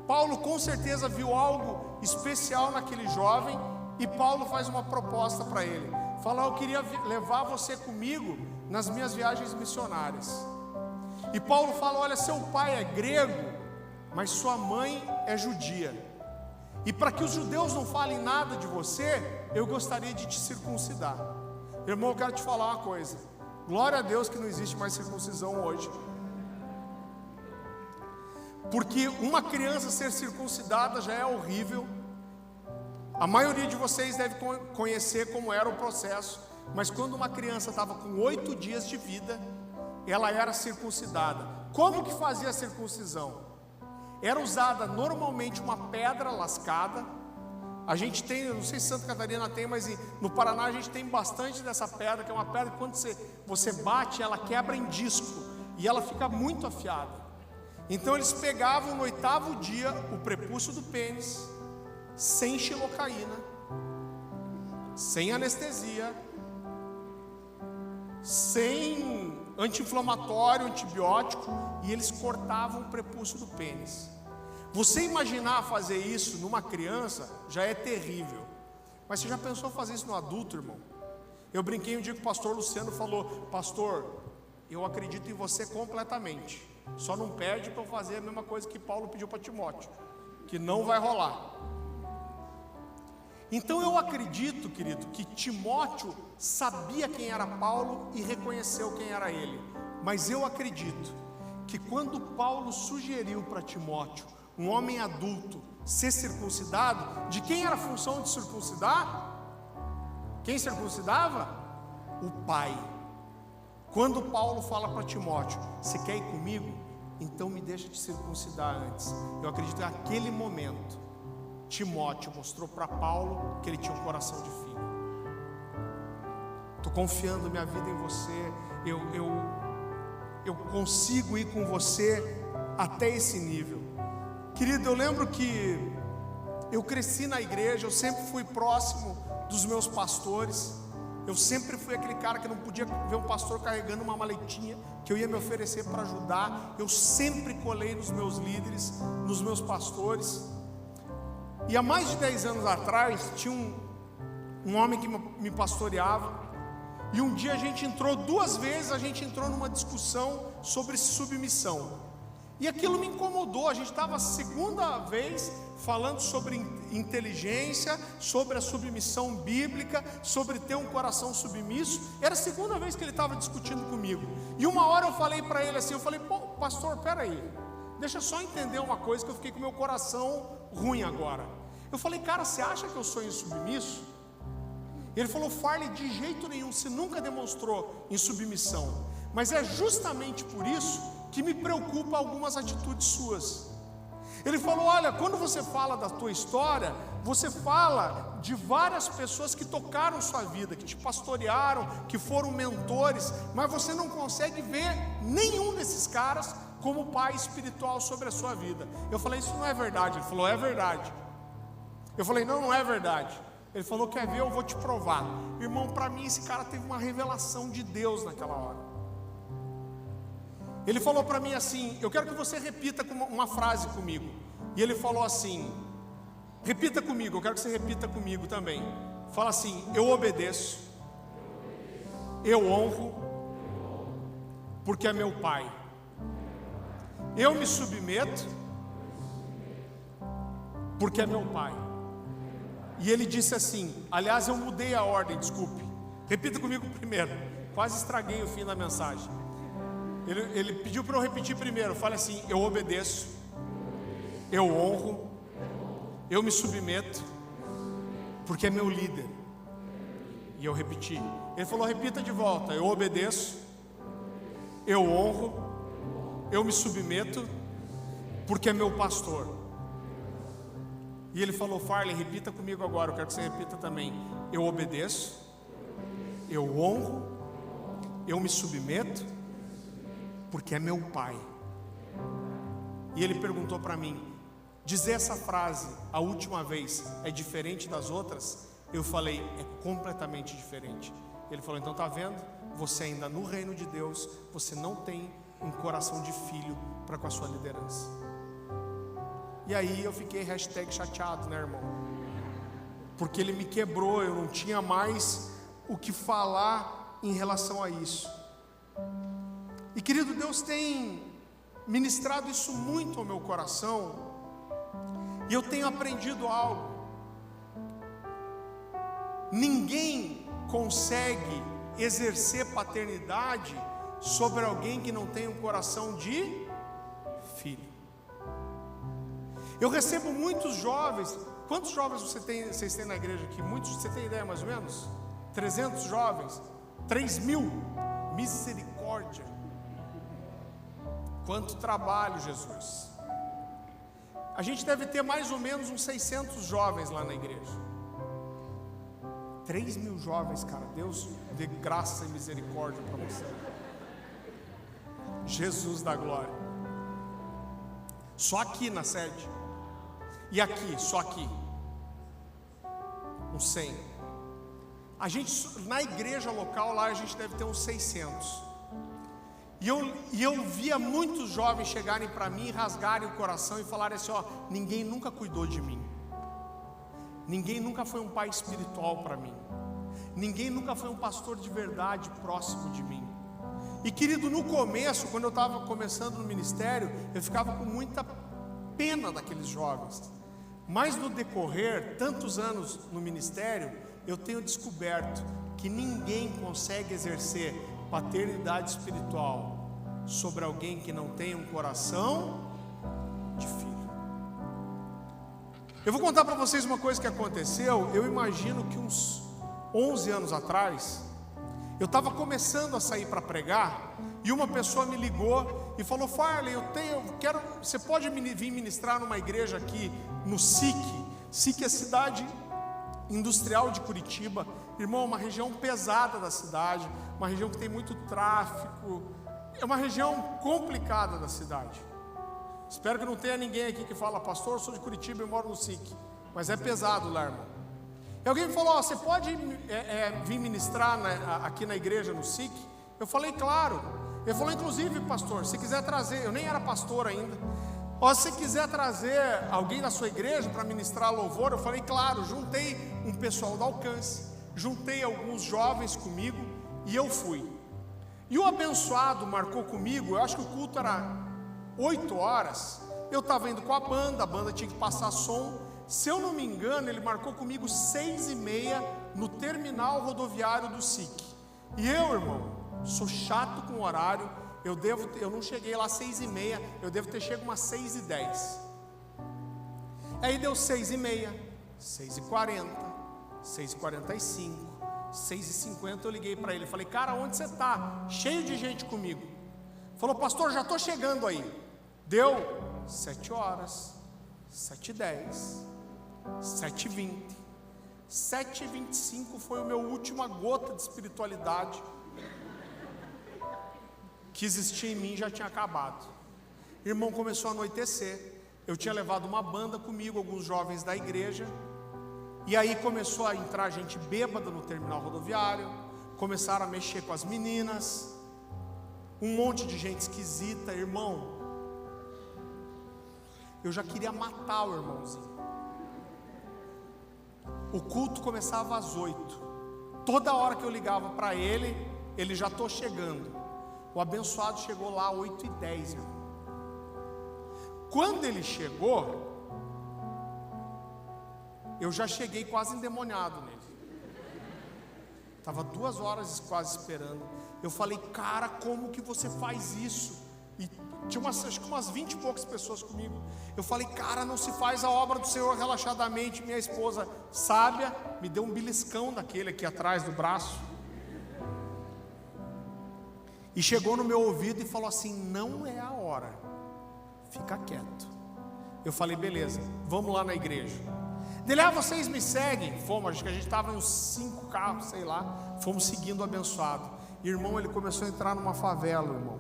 Paulo com certeza viu algo especial naquele jovem, e Paulo faz uma proposta para ele. Fala: eu queria levar você comigo nas minhas viagens missionárias. E Paulo fala: olha, seu pai é grego, mas sua mãe é judia. E para que os judeus não falem nada de você, eu gostaria de te circuncidar. Irmão, eu quero te falar uma coisa. Glória a Deus que não existe mais circuncisão hoje. Porque uma criança ser circuncidada já é horrível. A maioria de vocês deve conhecer como era o processo. Mas quando uma criança estava com 8 dias de vida, ela era circuncidada. Como que fazia a circuncisão? Era usada normalmente uma pedra lascada. A gente tem, eu não sei se Santa Catarina tem, mas no Paraná a gente tem bastante dessa pedra, que é uma pedra que quando você bate, ela quebra em disco e ela fica muito afiada. Então eles pegavam no 8º dia o prepúcio do pênis, sem xilocaína, sem anestesia, sem anti-inflamatório, antibiótico, e eles cortavam o prepúcio do pênis. Você imaginar fazer isso numa criança já é terrível, mas você já pensou fazer isso no adulto, irmão? Eu brinquei um dia que o pastor Luciano falou: pastor, eu acredito em você completamente. Só não pede para eu fazer a mesma coisa que Paulo pediu para Timóteo, que não vai rolar. Então eu acredito, querido, que Timóteo sabia quem era Paulo e reconheceu quem era ele. Mas eu acredito que quando Paulo sugeriu para Timóteo, um homem adulto, ser circuncidado, de quem era a função de circuncidar? Quem circuncidava? O pai. Quando Paulo fala para Timóteo, você quer ir comigo? Então me deixa te circuncidar antes. Eu acredito que naquele momento Timóteo mostrou para Paulo que ele tinha um coração de filho. Estou confiando minha vida em você. Eu consigo ir com você até esse nível. Querido, eu lembro que eu cresci na igreja, eu sempre fui próximo dos meus pastores. Eu sempre fui aquele cara que não podia ver um pastor carregando uma maletinha, que eu ia me oferecer para ajudar. Eu sempre colei nos meus líderes, nos meus pastores. E há mais de 10 anos atrás, tinha um homem que me pastoreava. E um dia duas vezes a gente entrou numa discussão sobre submissão. E aquilo me incomodou. A gente estava a segunda vez falando sobre inteligência, sobre a submissão bíblica, sobre ter um coração submisso. Era a segunda vez que ele estava discutindo comigo. E uma hora eu falei para ele assim, pô, pastor, peraí, deixa eu só entender uma coisa, que eu fiquei com meu coração ruim agora. Eu falei, cara, você acha que eu sou insubmisso? Ele falou, Farley, de jeito nenhum, você nunca demonstrou insubmissão. Mas é justamente por isso que me preocupa algumas atitudes suas. Ele falou, olha, quando você fala da tua história, você fala de várias pessoas que tocaram sua vida, que te pastorearam, que foram mentores, mas você não consegue ver nenhum desses caras como pai espiritual sobre a sua vida. Eu falei, isso não é verdade. Ele falou, é verdade. Eu falei, não é verdade. Ele falou, quer ver, eu vou te provar. Irmão, para mim esse cara teve uma revelação de Deus naquela hora. Ele falou para mim assim, eu quero que você repita uma frase comigo. E ele falou assim, repita comigo, eu quero que você repita comigo também. Fala assim, eu obedeço, eu honro, porque é meu pai. Eu me submeto, porque é meu pai. E ele disse assim, aliás eu mudei a ordem, desculpe. Repita comigo primeiro, quase estraguei o fim da mensagem. Ele pediu para eu repetir primeiro. Fala assim, eu obedeço, eu honro, eu me submeto, porque é meu líder. E eu repeti. Ele falou, repita de volta, eu obedeço, eu honro, eu me submeto, porque é meu pastor. E ele falou, Farley, repita comigo agora, eu quero que você repita também. Eu obedeço, eu honro, eu me submeto, porque é meu pai. E ele perguntou para mim, dizer essa frase a última vez é diferente das outras? Eu falei, é completamente diferente. Ele falou, então tá vendo? Você ainda no reino de Deus, você não tem um coração de filho para com a sua liderança. E aí eu fiquei #chateado, né, irmão? Porque ele me quebrou, eu não tinha mais o que falar em relação a isso. E querido, Deus tem ministrado isso muito ao meu coração, e eu tenho aprendido algo. Ninguém consegue exercer paternidade sobre alguém que não tem um coração de filho. Eu recebo muitos jovens. Quantos jovens vocês têm na igreja aqui? Muitos, você tem ideia mais ou menos? 300 jovens? 3.000? Misericórdia! Quanto trabalho, Jesus! A gente deve ter mais ou menos uns 600 jovens lá na igreja. 3.000 jovens, cara. Deus dê graça e misericórdia para você. Jesus da glória. Só aqui na sede. E aqui, só aqui. Uns 100. A gente, na igreja local lá, a gente deve ter uns 600. E eu via muitos jovens chegarem para mim, rasgarem o coração e falarem assim, ó, ninguém nunca cuidou de mim. Ninguém nunca foi um pai espiritual para mim. Ninguém nunca foi um pastor de verdade próximo de mim. E querido, no começo, quando eu estava começando no ministério, eu ficava com muita pena daqueles jovens. Mas no decorrer, tantos anos no ministério, eu tenho descoberto que ninguém consegue exercer paternidade espiritual sobre alguém que não tem um coração de filho. Eu vou contar para vocês uma coisa que aconteceu. Eu imagino que uns 11 anos atrás, eu estava começando a sair para pregar, e uma pessoa me ligou e falou: Farley, você pode vir ministrar numa igreja aqui no SIC? SIC é a cidade industrial de Curitiba. Irmão, uma região pesada da cidade, uma região que tem muito tráfico, é uma região complicada da cidade. Espero que não tenha ninguém aqui que fala: pastor, eu sou de Curitiba e moro no SIC. Mas é pesado lá, irmão. E alguém me falou: você pode vir ministrar aqui na igreja no SIC? Eu falei: claro. Ele falou: inclusive, pastor, se quiser trazer, eu nem era pastor ainda, se quiser trazer alguém da sua igreja para ministrar louvor, eu falei: claro. Juntei um pessoal do alcance, juntei alguns jovens comigo e eu fui. E o abençoado marcou comigo, eu acho que o culto era 8 horas, eu estava indo com a banda tinha que passar som. Se eu não me engano, ele marcou comigo 6h30 no terminal rodoviário do SIC. E eu, irmão, sou chato com o horário, eu não cheguei lá 6h30, eu devo ter chegado umas 6h10. Aí deu 6h30, 6h40, 6h45, 6h50, eu liguei para ele, falei: cara, onde você está? Cheio de gente comigo. Falou: pastor, já estou chegando aí. Deu 7 horas, 7h10, 7h20, 7h25 foi a minha última gota de espiritualidade que existia em mim, já tinha acabado. Irmão, começou a anoitecer. Eu tinha levado uma banda comigo, alguns jovens da igreja, e aí começou a entrar gente bêbada no terminal rodoviário, começaram a mexer com as meninas, um monte de gente esquisita. Irmão, eu já queria matar o irmãozinho. O culto começava às 8. Toda hora que eu ligava para ele, ele: já estou chegando. O abençoado chegou lá às 8h10, irmão. Quando ele chegou, eu já cheguei quase endemoniado nele. Estava 2 horas quase esperando. Eu falei: cara, como que você faz isso? E tinha acho que umas 20 e poucas pessoas comigo. Eu falei: cara, não se faz a obra do Senhor relaxadamente. Minha esposa, sábia, me deu um beliscão daquele aqui atrás do braço. E chegou no meu ouvido e falou assim: não é a hora, fica quieto. Eu falei: beleza, vamos lá na igreja. Dele: vocês me seguem? Fomos, acho que a gente estava em uns 5 carros, sei lá. Fomos seguindo o abençoado. Irmão, ele começou a entrar numa favela, irmão.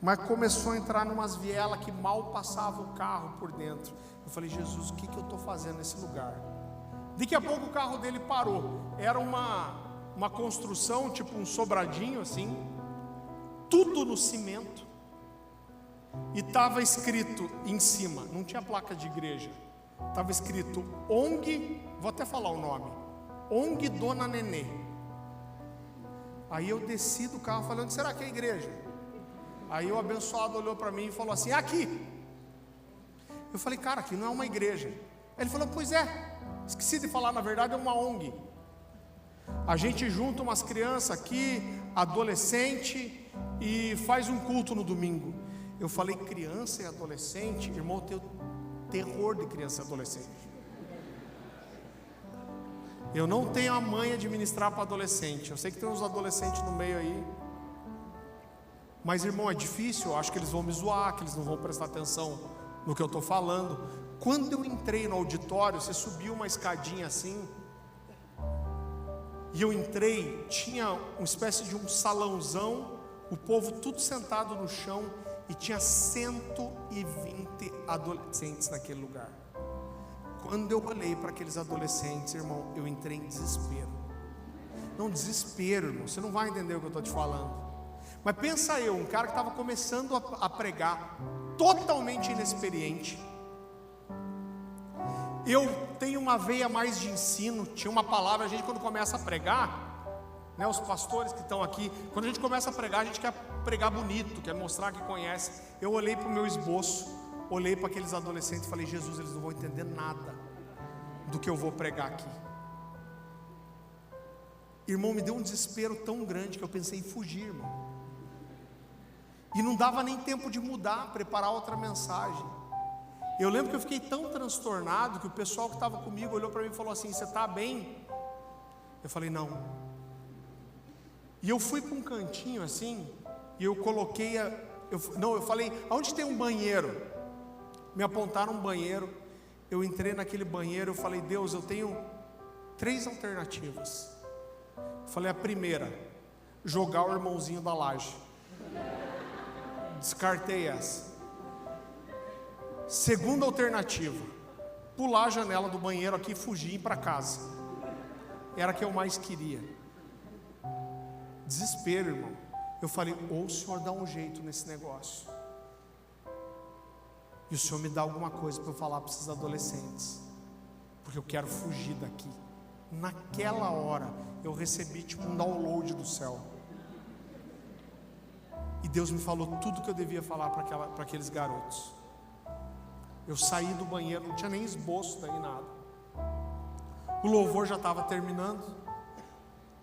Mas começou a entrar numas vielas que mal passava o carro por dentro. Eu falei: Jesus, o que eu estou fazendo nesse lugar? Daqui a pouco o carro dele parou. Era uma construção, tipo um sobradinho assim, tudo no cimento. E estava escrito em cima, não tinha placa de igreja, estava escrito ONG, vou até falar o nome, ONG Dona Nenê. Aí eu desci do carro falando: será que é a igreja? Aí o abençoado olhou para mim e falou assim: aqui. Eu falei: cara, aqui não é uma igreja. Ele falou: pois é, esqueci de falar, na verdade é uma ONG. A gente junta umas crianças aqui, adolescente, e faz um culto no domingo. Eu falei: criança e adolescente? Irmão, eu tenho terror de criança e adolescente. Eu não tenho a manha de ministrar para adolescente. Eu sei que tem uns adolescentes no meio aí, mas irmão, é difícil. Eu acho que eles vão me zoar, que eles não vão prestar atenção no que eu estou falando. Quando eu entrei no auditório, você subiu uma escadinha assim, e eu entrei, tinha uma espécie de um salãozão, o povo tudo sentado no chão, e tinha 120 adolescentes naquele lugar. Quando eu olhei para aqueles adolescentes, irmão, eu entrei em desespero. Não, desespero, irmão, você não vai entender o que eu estou te falando. Mas pensa eu, um cara que estava começando a pregar, totalmente inexperiente. Eu tenho uma veia mais de ensino. Tinha uma palavra, a gente quando começa a pregar, né? Os pastores que estão aqui, quando a gente começa a pregar, a gente quer pregar bonito, quer mostrar que conhece. Eu olhei para o meu esboço, olhei para aqueles adolescentes e falei: Jesus, eles não vão entender nada do que eu vou pregar aqui. Irmão, me deu um desespero tão grande que eu pensei em fugir, irmão. E não dava nem tempo de mudar, preparar outra mensagem. Eu lembro que eu fiquei tão transtornado que o pessoal que estava comigo olhou para mim e falou assim: você está bem? Eu falei: não. E eu fui para um cantinho assim, e eu coloquei eu falei: aonde tem um banheiro? Me apontaram um banheiro. Eu entrei naquele banheiro, eu falei: Deus, eu tenho 3 alternativas. Eu falei: a primeira, jogar o irmãozinho da laje. Descartei essa. Segunda alternativa, pular a janela do banheiro aqui e fugir para casa. Era a que eu mais queria. Desespero, irmão. Eu falei: ou o Senhor dá um jeito nesse negócio, e o Senhor me dá alguma coisa para eu falar para esses adolescentes, porque eu quero fugir daqui. Naquela hora eu recebi tipo um download do céu, e Deus me falou tudo que eu devia falar para aqueles garotos. Eu saí do banheiro, não tinha nem esboço daí, nada. O louvor já estava terminando.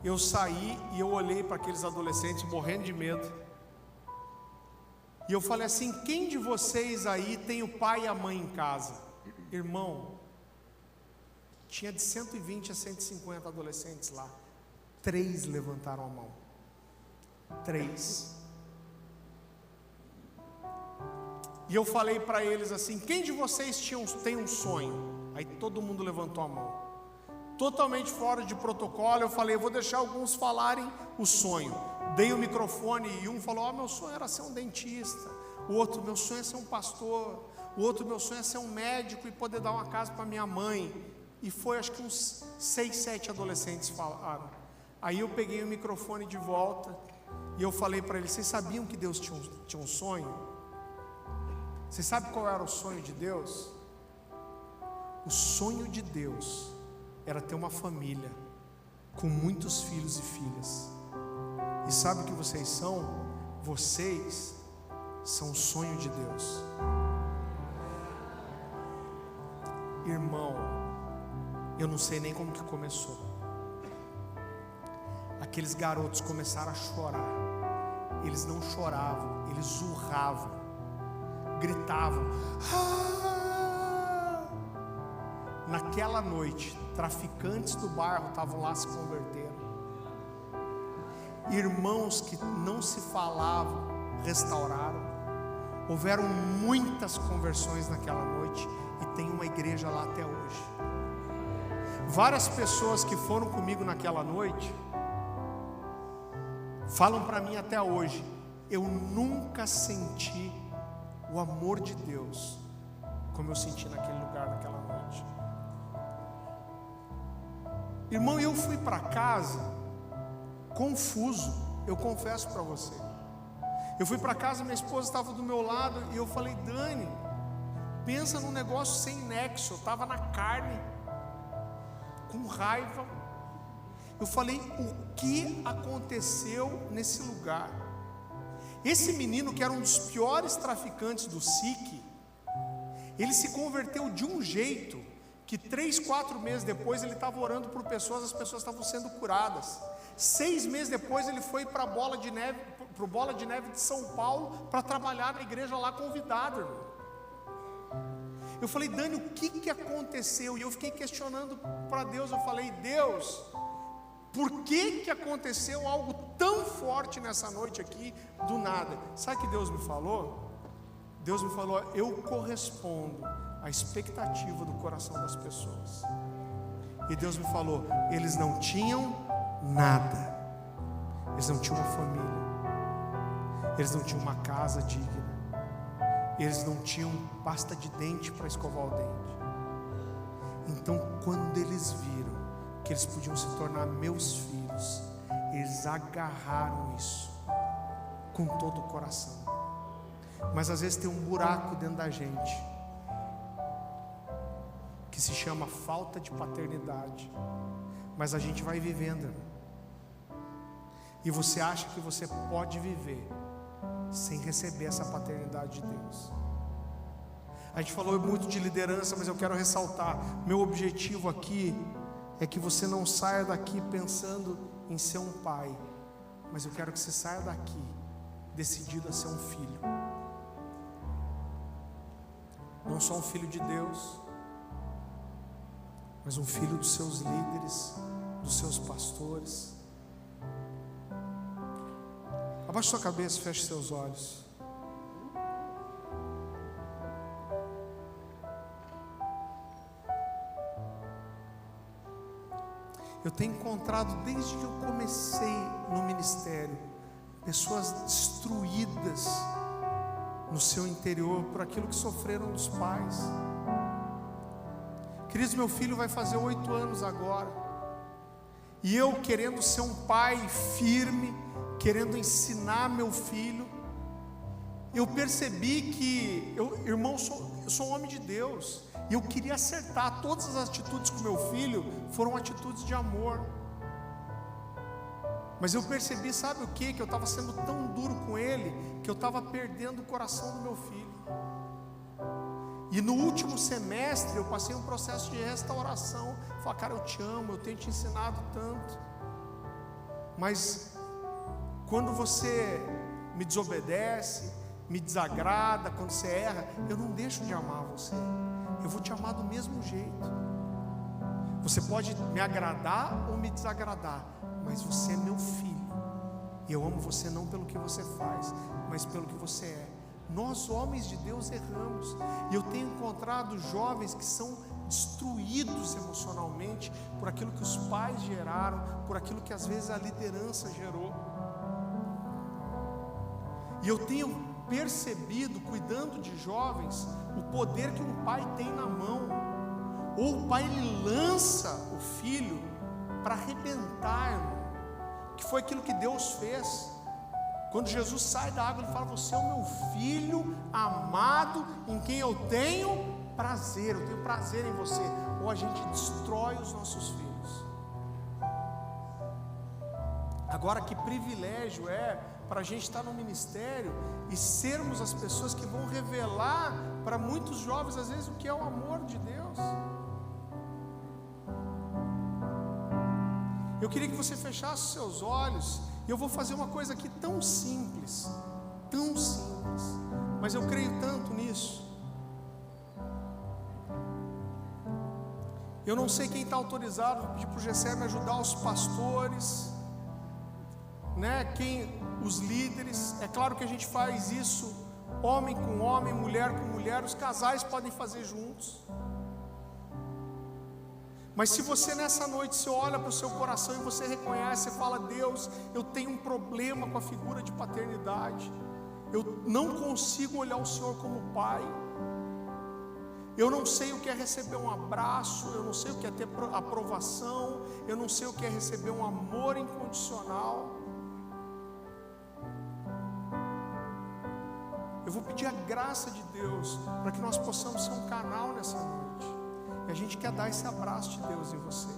Eu saí e eu olhei para aqueles adolescentes morrendo de medo. E eu falei assim: quem de vocês aí tem o pai e a mãe em casa? Irmão, tinha de 120 a 150 adolescentes lá. 3 levantaram a mão. 3. E eu falei para eles assim: quem de vocês tem um sonho? Aí todo mundo levantou a mão. Totalmente fora de protocolo, eu falei: eu vou deixar alguns falarem o sonho. Dei o microfone e um falou: meu sonho era ser um dentista. O outro: meu sonho é ser um pastor. O outro: meu sonho é ser um médico e poder dar uma casa para minha mãe. E foi, acho que uns 6, 7 adolescentes falaram. Aí eu peguei o microfone de volta e eu falei para eles: vocês sabiam que Deus tinha um sonho? Vocês sabem qual era o sonho de Deus? O sonho de Deus era ter uma família com muitos filhos e filhas. E sabe o que vocês são? Vocês são o sonho de Deus. Irmão, eu não sei nem como que começou. Aqueles garotos começaram a chorar. Eles não choravam, eles urravam, gritavam. Naquela noite, traficantes do bairro estavam lá se convertendo. Irmãos que não se falavam restauraram. Houveram muitas conversões naquela noite, e tem uma igreja lá até hoje. Várias pessoas que foram comigo naquela noite falam para mim até hoje: eu nunca senti o amor de Deus como eu senti naquele lugar, naquela noite. Irmão, eu fui para casa confuso, eu confesso para você. Eu fui para casa, minha esposa estava do meu lado, e eu falei: Dani, pensa num negócio sem nexo. Eu estava na carne, com raiva. Eu falei: o que aconteceu nesse lugar? Esse menino, que era um dos piores traficantes do SIC, ele se converteu de um jeito que 3, 4 meses depois ele estava orando por pessoas, as pessoas estavam sendo curadas. 6 meses depois ele foi para Bola de Neve de São Paulo, para trabalhar na igreja lá, convidado, irmão. Eu falei: Dani, o que aconteceu? E eu fiquei questionando para Deus. Eu falei: Deus, por que aconteceu algo tão forte nessa noite aqui, do nada? Sabe o que Deus me falou? Deus me falou: eu correspondo à expectativa do coração das pessoas. E Deus me falou: eles não tinham nada, eles não tinham uma família, eles não tinham uma casa digna, eles não tinham pasta de dente para escovar o dente. Então, quando eles viram que eles podiam se tornar meus filhos, eles agarraram isso com todo o coração. Mas às vezes tem um buraco dentro da gente que se chama falta de paternidade. Mas a gente vai vivendo, e você acha que você pode viver sem receber essa paternidade de Deus. A gente falou muito de liderança, mas eu quero ressaltar, meu objetivo aqui é que você não saia daqui pensando em ser um pai, mas eu quero que você saia daqui decidido a ser um filho. Não só um filho de Deus, mas um filho dos seus líderes, dos seus pastores. Abaixe sua cabeça, feche seus olhos. Eu tenho encontrado desde que eu comecei no ministério pessoas destruídas no seu interior por aquilo que sofreram dos pais. Queridos, meu filho vai fazer 8 anos agora, e eu querendo ser um pai firme, querendo ensinar meu filho, eu percebi que eu sou um homem de Deus, e eu queria acertar. Todas as atitudes com meu filho foram atitudes de amor, mas eu percebi, sabe o que? Que eu estava sendo tão duro com ele, que eu estava perdendo o coração do meu filho. E no último semestre eu passei um processo de restauração. Falei, cara, eu te amo, eu tenho te ensinado tanto, mas quando você me desobedece, me desagrada, quando você erra, eu não deixo de amar você. Eu vou te amar do mesmo jeito. Você pode me agradar ou me desagradar, mas você é meu filho, e eu amo você não pelo que você faz, mas pelo que você é. Nós, homens de Deus, erramos, e eu tenho encontrado jovens que são destruídos emocionalmente por aquilo que os pais geraram, por aquilo que às vezes a liderança gerou. E eu tenho percebido, cuidando de jovens, o poder que um pai tem na mão. Ou o pai, ele lança o filho para arrebentar, irmão, que foi aquilo que Deus fez. Quando Jesus sai da água, ele fala: você é o meu filho amado, em quem eu tenho prazer, eu tenho prazer em você. Ou a gente destrói os nossos filhos. Agora, que privilégio é para a gente estar no ministério e sermos as pessoas que vão revelar para muitos jovens, às vezes, o que é o amor de Deus. Eu queria que você fechasse os seus olhos, e eu vou fazer uma coisa aqui tão simples, mas eu creio tanto nisso. Eu não sei quem está autorizado, vou pedir para o Gessé me ajudar, os pastores, né? Os líderes. É claro que a gente faz isso homem com homem, mulher com mulher, os casais podem fazer juntos. Mas se você nessa noite, você olha para o seu coração e você reconhece, você fala: Deus, eu tenho um problema com a figura de paternidade, eu não consigo olhar o Senhor como pai, eu não sei o que é receber um abraço, eu não sei o que é ter aprovação, eu não sei o que é receber um amor incondicional. Eu vou pedir a graça de Deus para que nós possamos ser um canal nessa noite. E a gente quer dar esse abraço de Deus em você.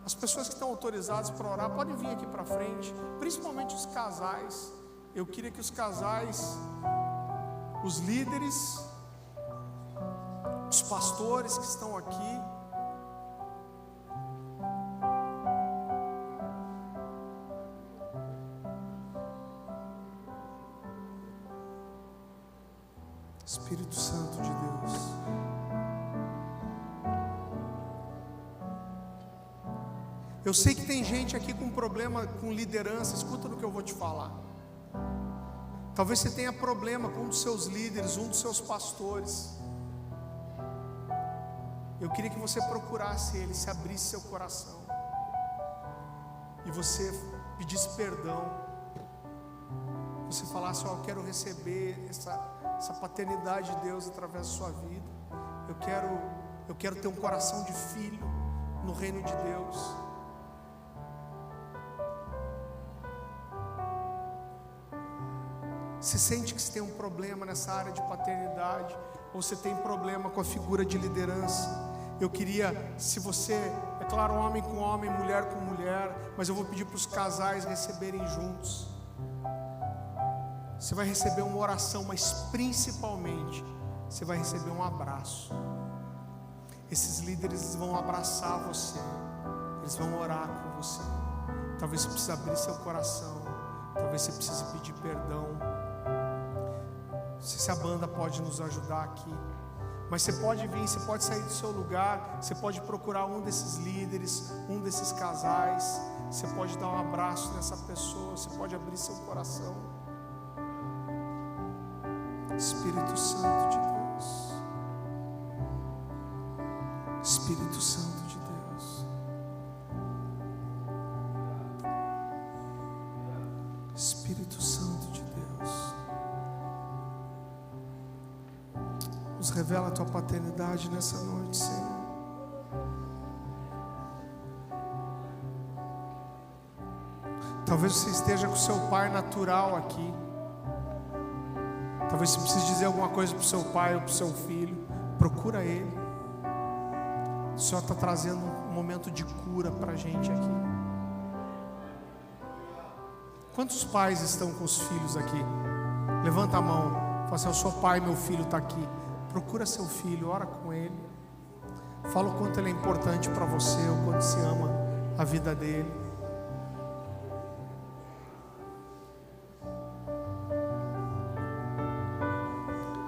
As pessoas que estão autorizadas para orar podem vir aqui para frente, principalmente os casais. Eu queria que os casais, os líderes, os pastores que estão aqui, Espírito Santo de Deus, eu sei que tem gente aqui com problema com liderança. Escuta no que eu vou te falar. Talvez você tenha problema com um dos seus líderes, um dos seus pastores. Eu queria que você procurasse ele, se abrisse seu coração e você pedisse perdão. Você falasse: eu quero receber essa paternidade de Deus através da sua vida. Eu quero ter um coração de filho no reino de Deus. Se sente que você tem um problema nessa área de paternidade, ou você tem problema com a figura de liderança, eu queria, se você é claro, homem com homem, mulher com mulher, mas eu vou pedir para os casais receberem juntos. Você vai receber uma oração, mas principalmente você vai receber um abraço. Esses líderes vão abraçar você, eles vão orar com você. Talvez você precise abrir seu coração, talvez você precise pedir perdão. Não sei se a banda pode nos ajudar aqui, mas você pode vir, você pode sair do seu lugar, você pode procurar um desses líderes, um desses casais, você pode dar um abraço nessa pessoa, você pode abrir seu coração. Espírito Santo de Deus, Espírito Santo de Deus, Espírito Santo de Deus, nos revela a tua paternidade nessa noite, Senhor. Talvez você esteja com seu pai natural aqui. Talvez você precise dizer alguma coisa para o seu pai ou para o seu filho. Procura ele. O Senhor está trazendo um momento de cura para a gente aqui. Quantos pais estão com os filhos aqui? Levanta a mão. Fala assim: eu sou pai, meu filho está aqui. Procura seu filho, ora com ele. Fala o quanto ele é importante para você, o quanto você ama a vida dele.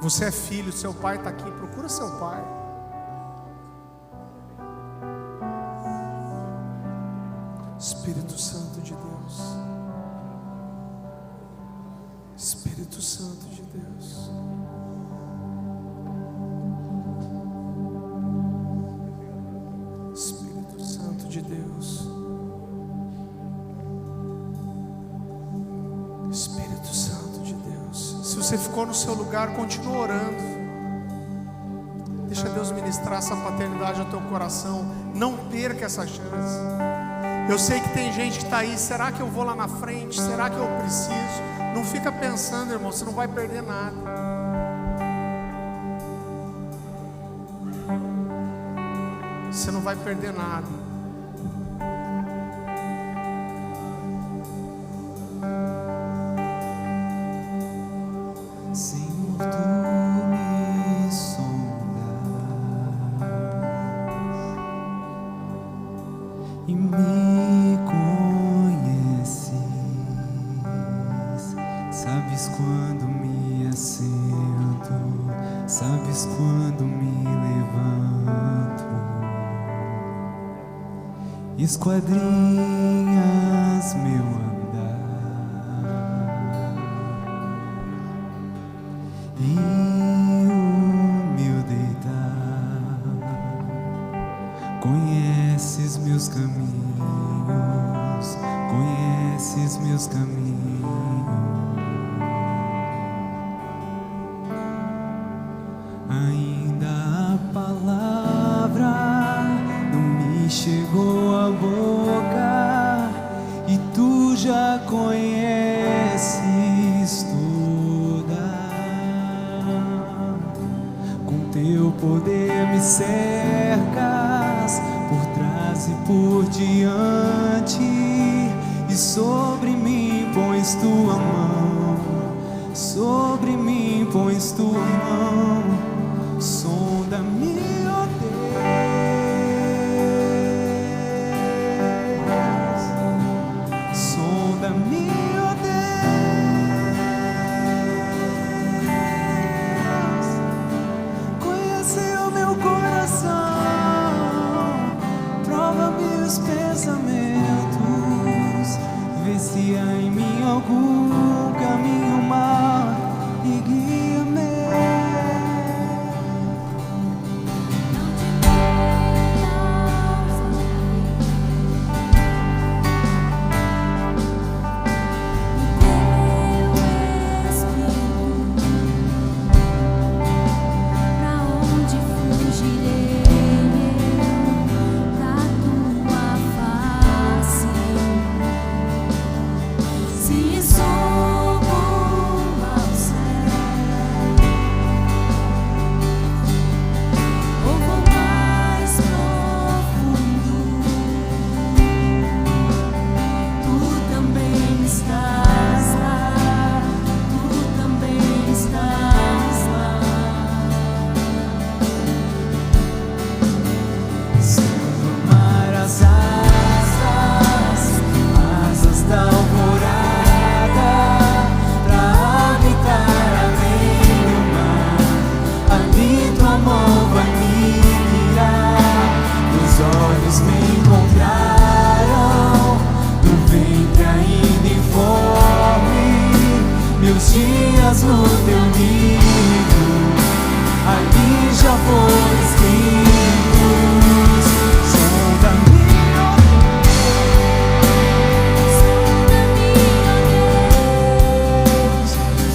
Você é filho, seu pai está aqui, procura seu pai. Espírito Santo de Deus, Espírito Santo de Deus, Espírito Santo de Deus, Espírito Santo de Deus. Se você ficou no seu lugar, continua orando. Deixa Deus ministrar essa paternidade ao teu coração. Não perca essa chance. Eu sei que tem gente que está aí: será que eu vou lá na frente? Será que eu preciso? Não fica pensando, irmão, você não vai perder nada. Você não vai perder nada. Senhor, tu me sondas e me conheces. Sabes quando me assento, sabes quando me levanto. Esquadrinhas meu andar e o meu deitar. Conheces meus caminhos, conheces meus caminhos. Ainda a palavra não me chegou à boca e tu já conheces toda. Com teu poder me cercas por trás e por diante, e sobre mim pões tua mão, sobre mim pões tua mão. Sonda-me, ó Deus, sonda-me, ó Deus, conhece o meu coração, prova-me os pensamentos, vê se há em mim algum caminho mau e guia-me. no teu livro, ali já foi escrito. Sonda-me, ó Deus,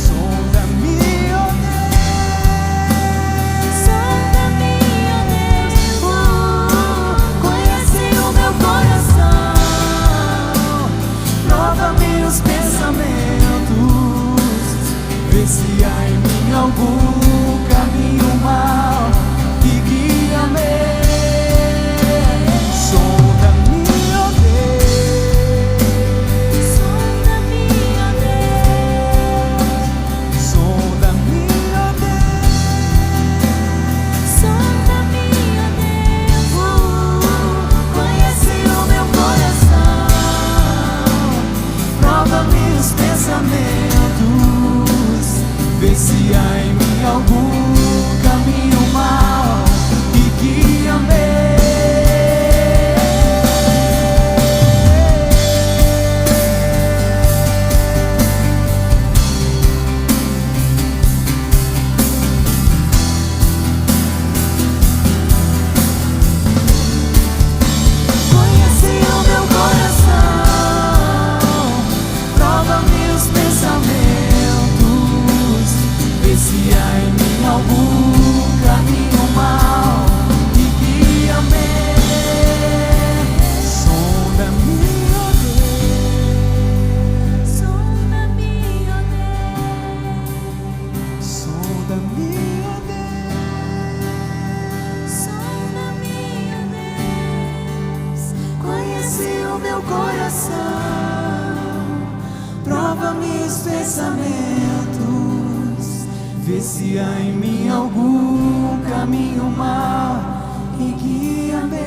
sonda-me, ó Deus, Sonda-me, ó Deus, conhece o meu coração, prova-me os pensamentos, vê se há em mim algum caminho mau e guia-me. Sonda-me, ó Deus, sonda-me, ó Deus, sonda-me, ó Deus, sonda-me, ó Deus, conhece o meu coração, prova-me os pensamentos, vê se há em mim algum caminho mau e guia-me. conhece o meu coração, Prova-me os pensamentos, vê se há em mim algum caminho mau e guia-me. Sonda-me, ó Deus, sonda-me, ó Deus, sonda-me, ó Deus, sonda-me, ó Deus, conhece o meu coração, prova-me os pensamentos, vê se há em mim algum caminho mau e guia-me.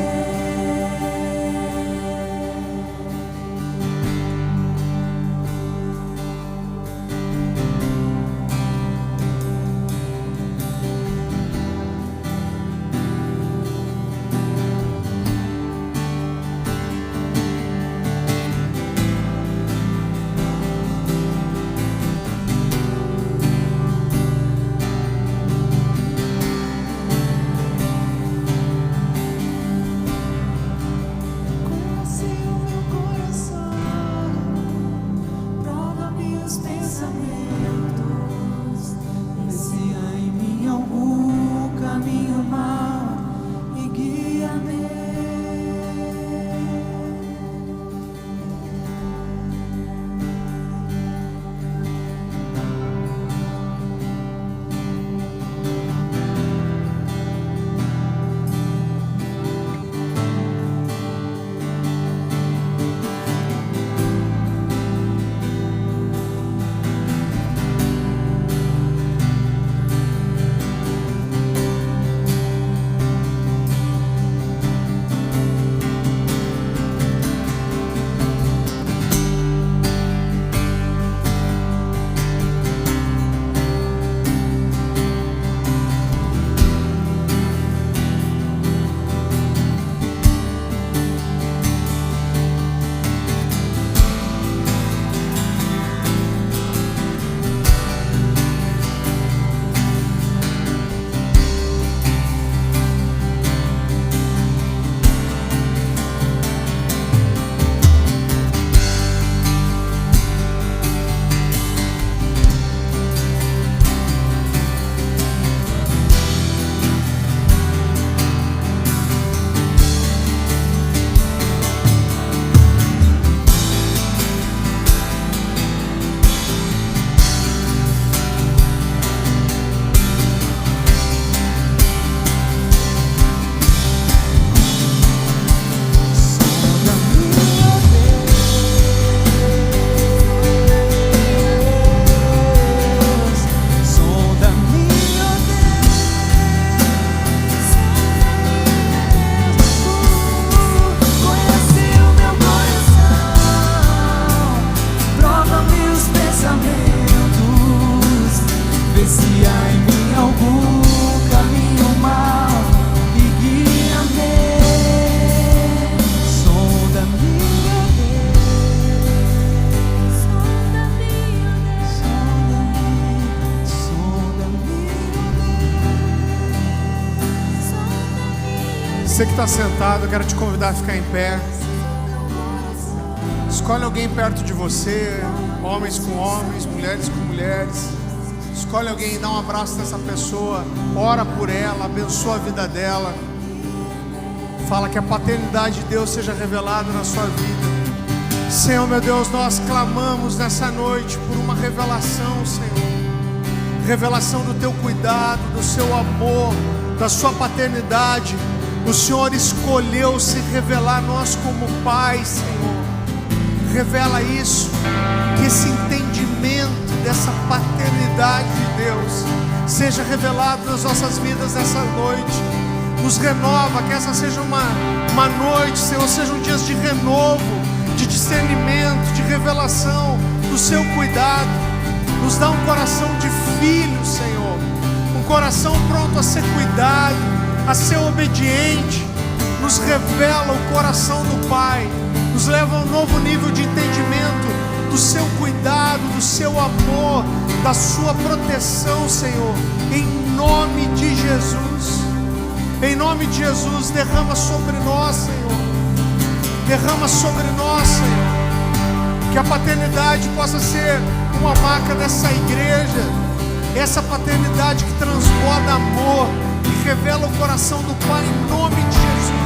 Você que está sentado, eu quero te convidar a ficar em pé. Escolhe alguém perto de você, homens com homens, mulheres com mulheres. Escolhe alguém, dá um abraço nessa pessoa, ora por ela, abençoa a vida dela. Fala que a paternidade de Deus seja revelada na sua vida. Senhor, meu Deus, nós clamamos nessa noite por uma revelação, Senhor. Revelação do teu cuidado, do seu amor, da sua paternidade. O Senhor escolheu se revelar a nós como Pai, Senhor. Revela isso, que esse entendimento dessa paternidade de Deus seja revelado nas nossas vidas nessa noite. Nos renova, que essa seja uma noite, Senhor, sejam dias de renovo, de discernimento, de revelação do seu cuidado. Nos dá um coração de filho, Senhor, um coração pronto a ser cuidado, a ser obediente. Nos revela o coração do Pai, nos leva a um novo nível de entendimento do seu cuidado, do seu amor, da sua proteção, Senhor, em nome de Jesus. Em nome de Jesus, derrama sobre nós, Senhor. Derrama sobre nós, Senhor. Que a paternidade possa ser uma marca dessa igreja. Essa paternidade que transborda amor, que revela o coração do Pai, em nome de Jesus.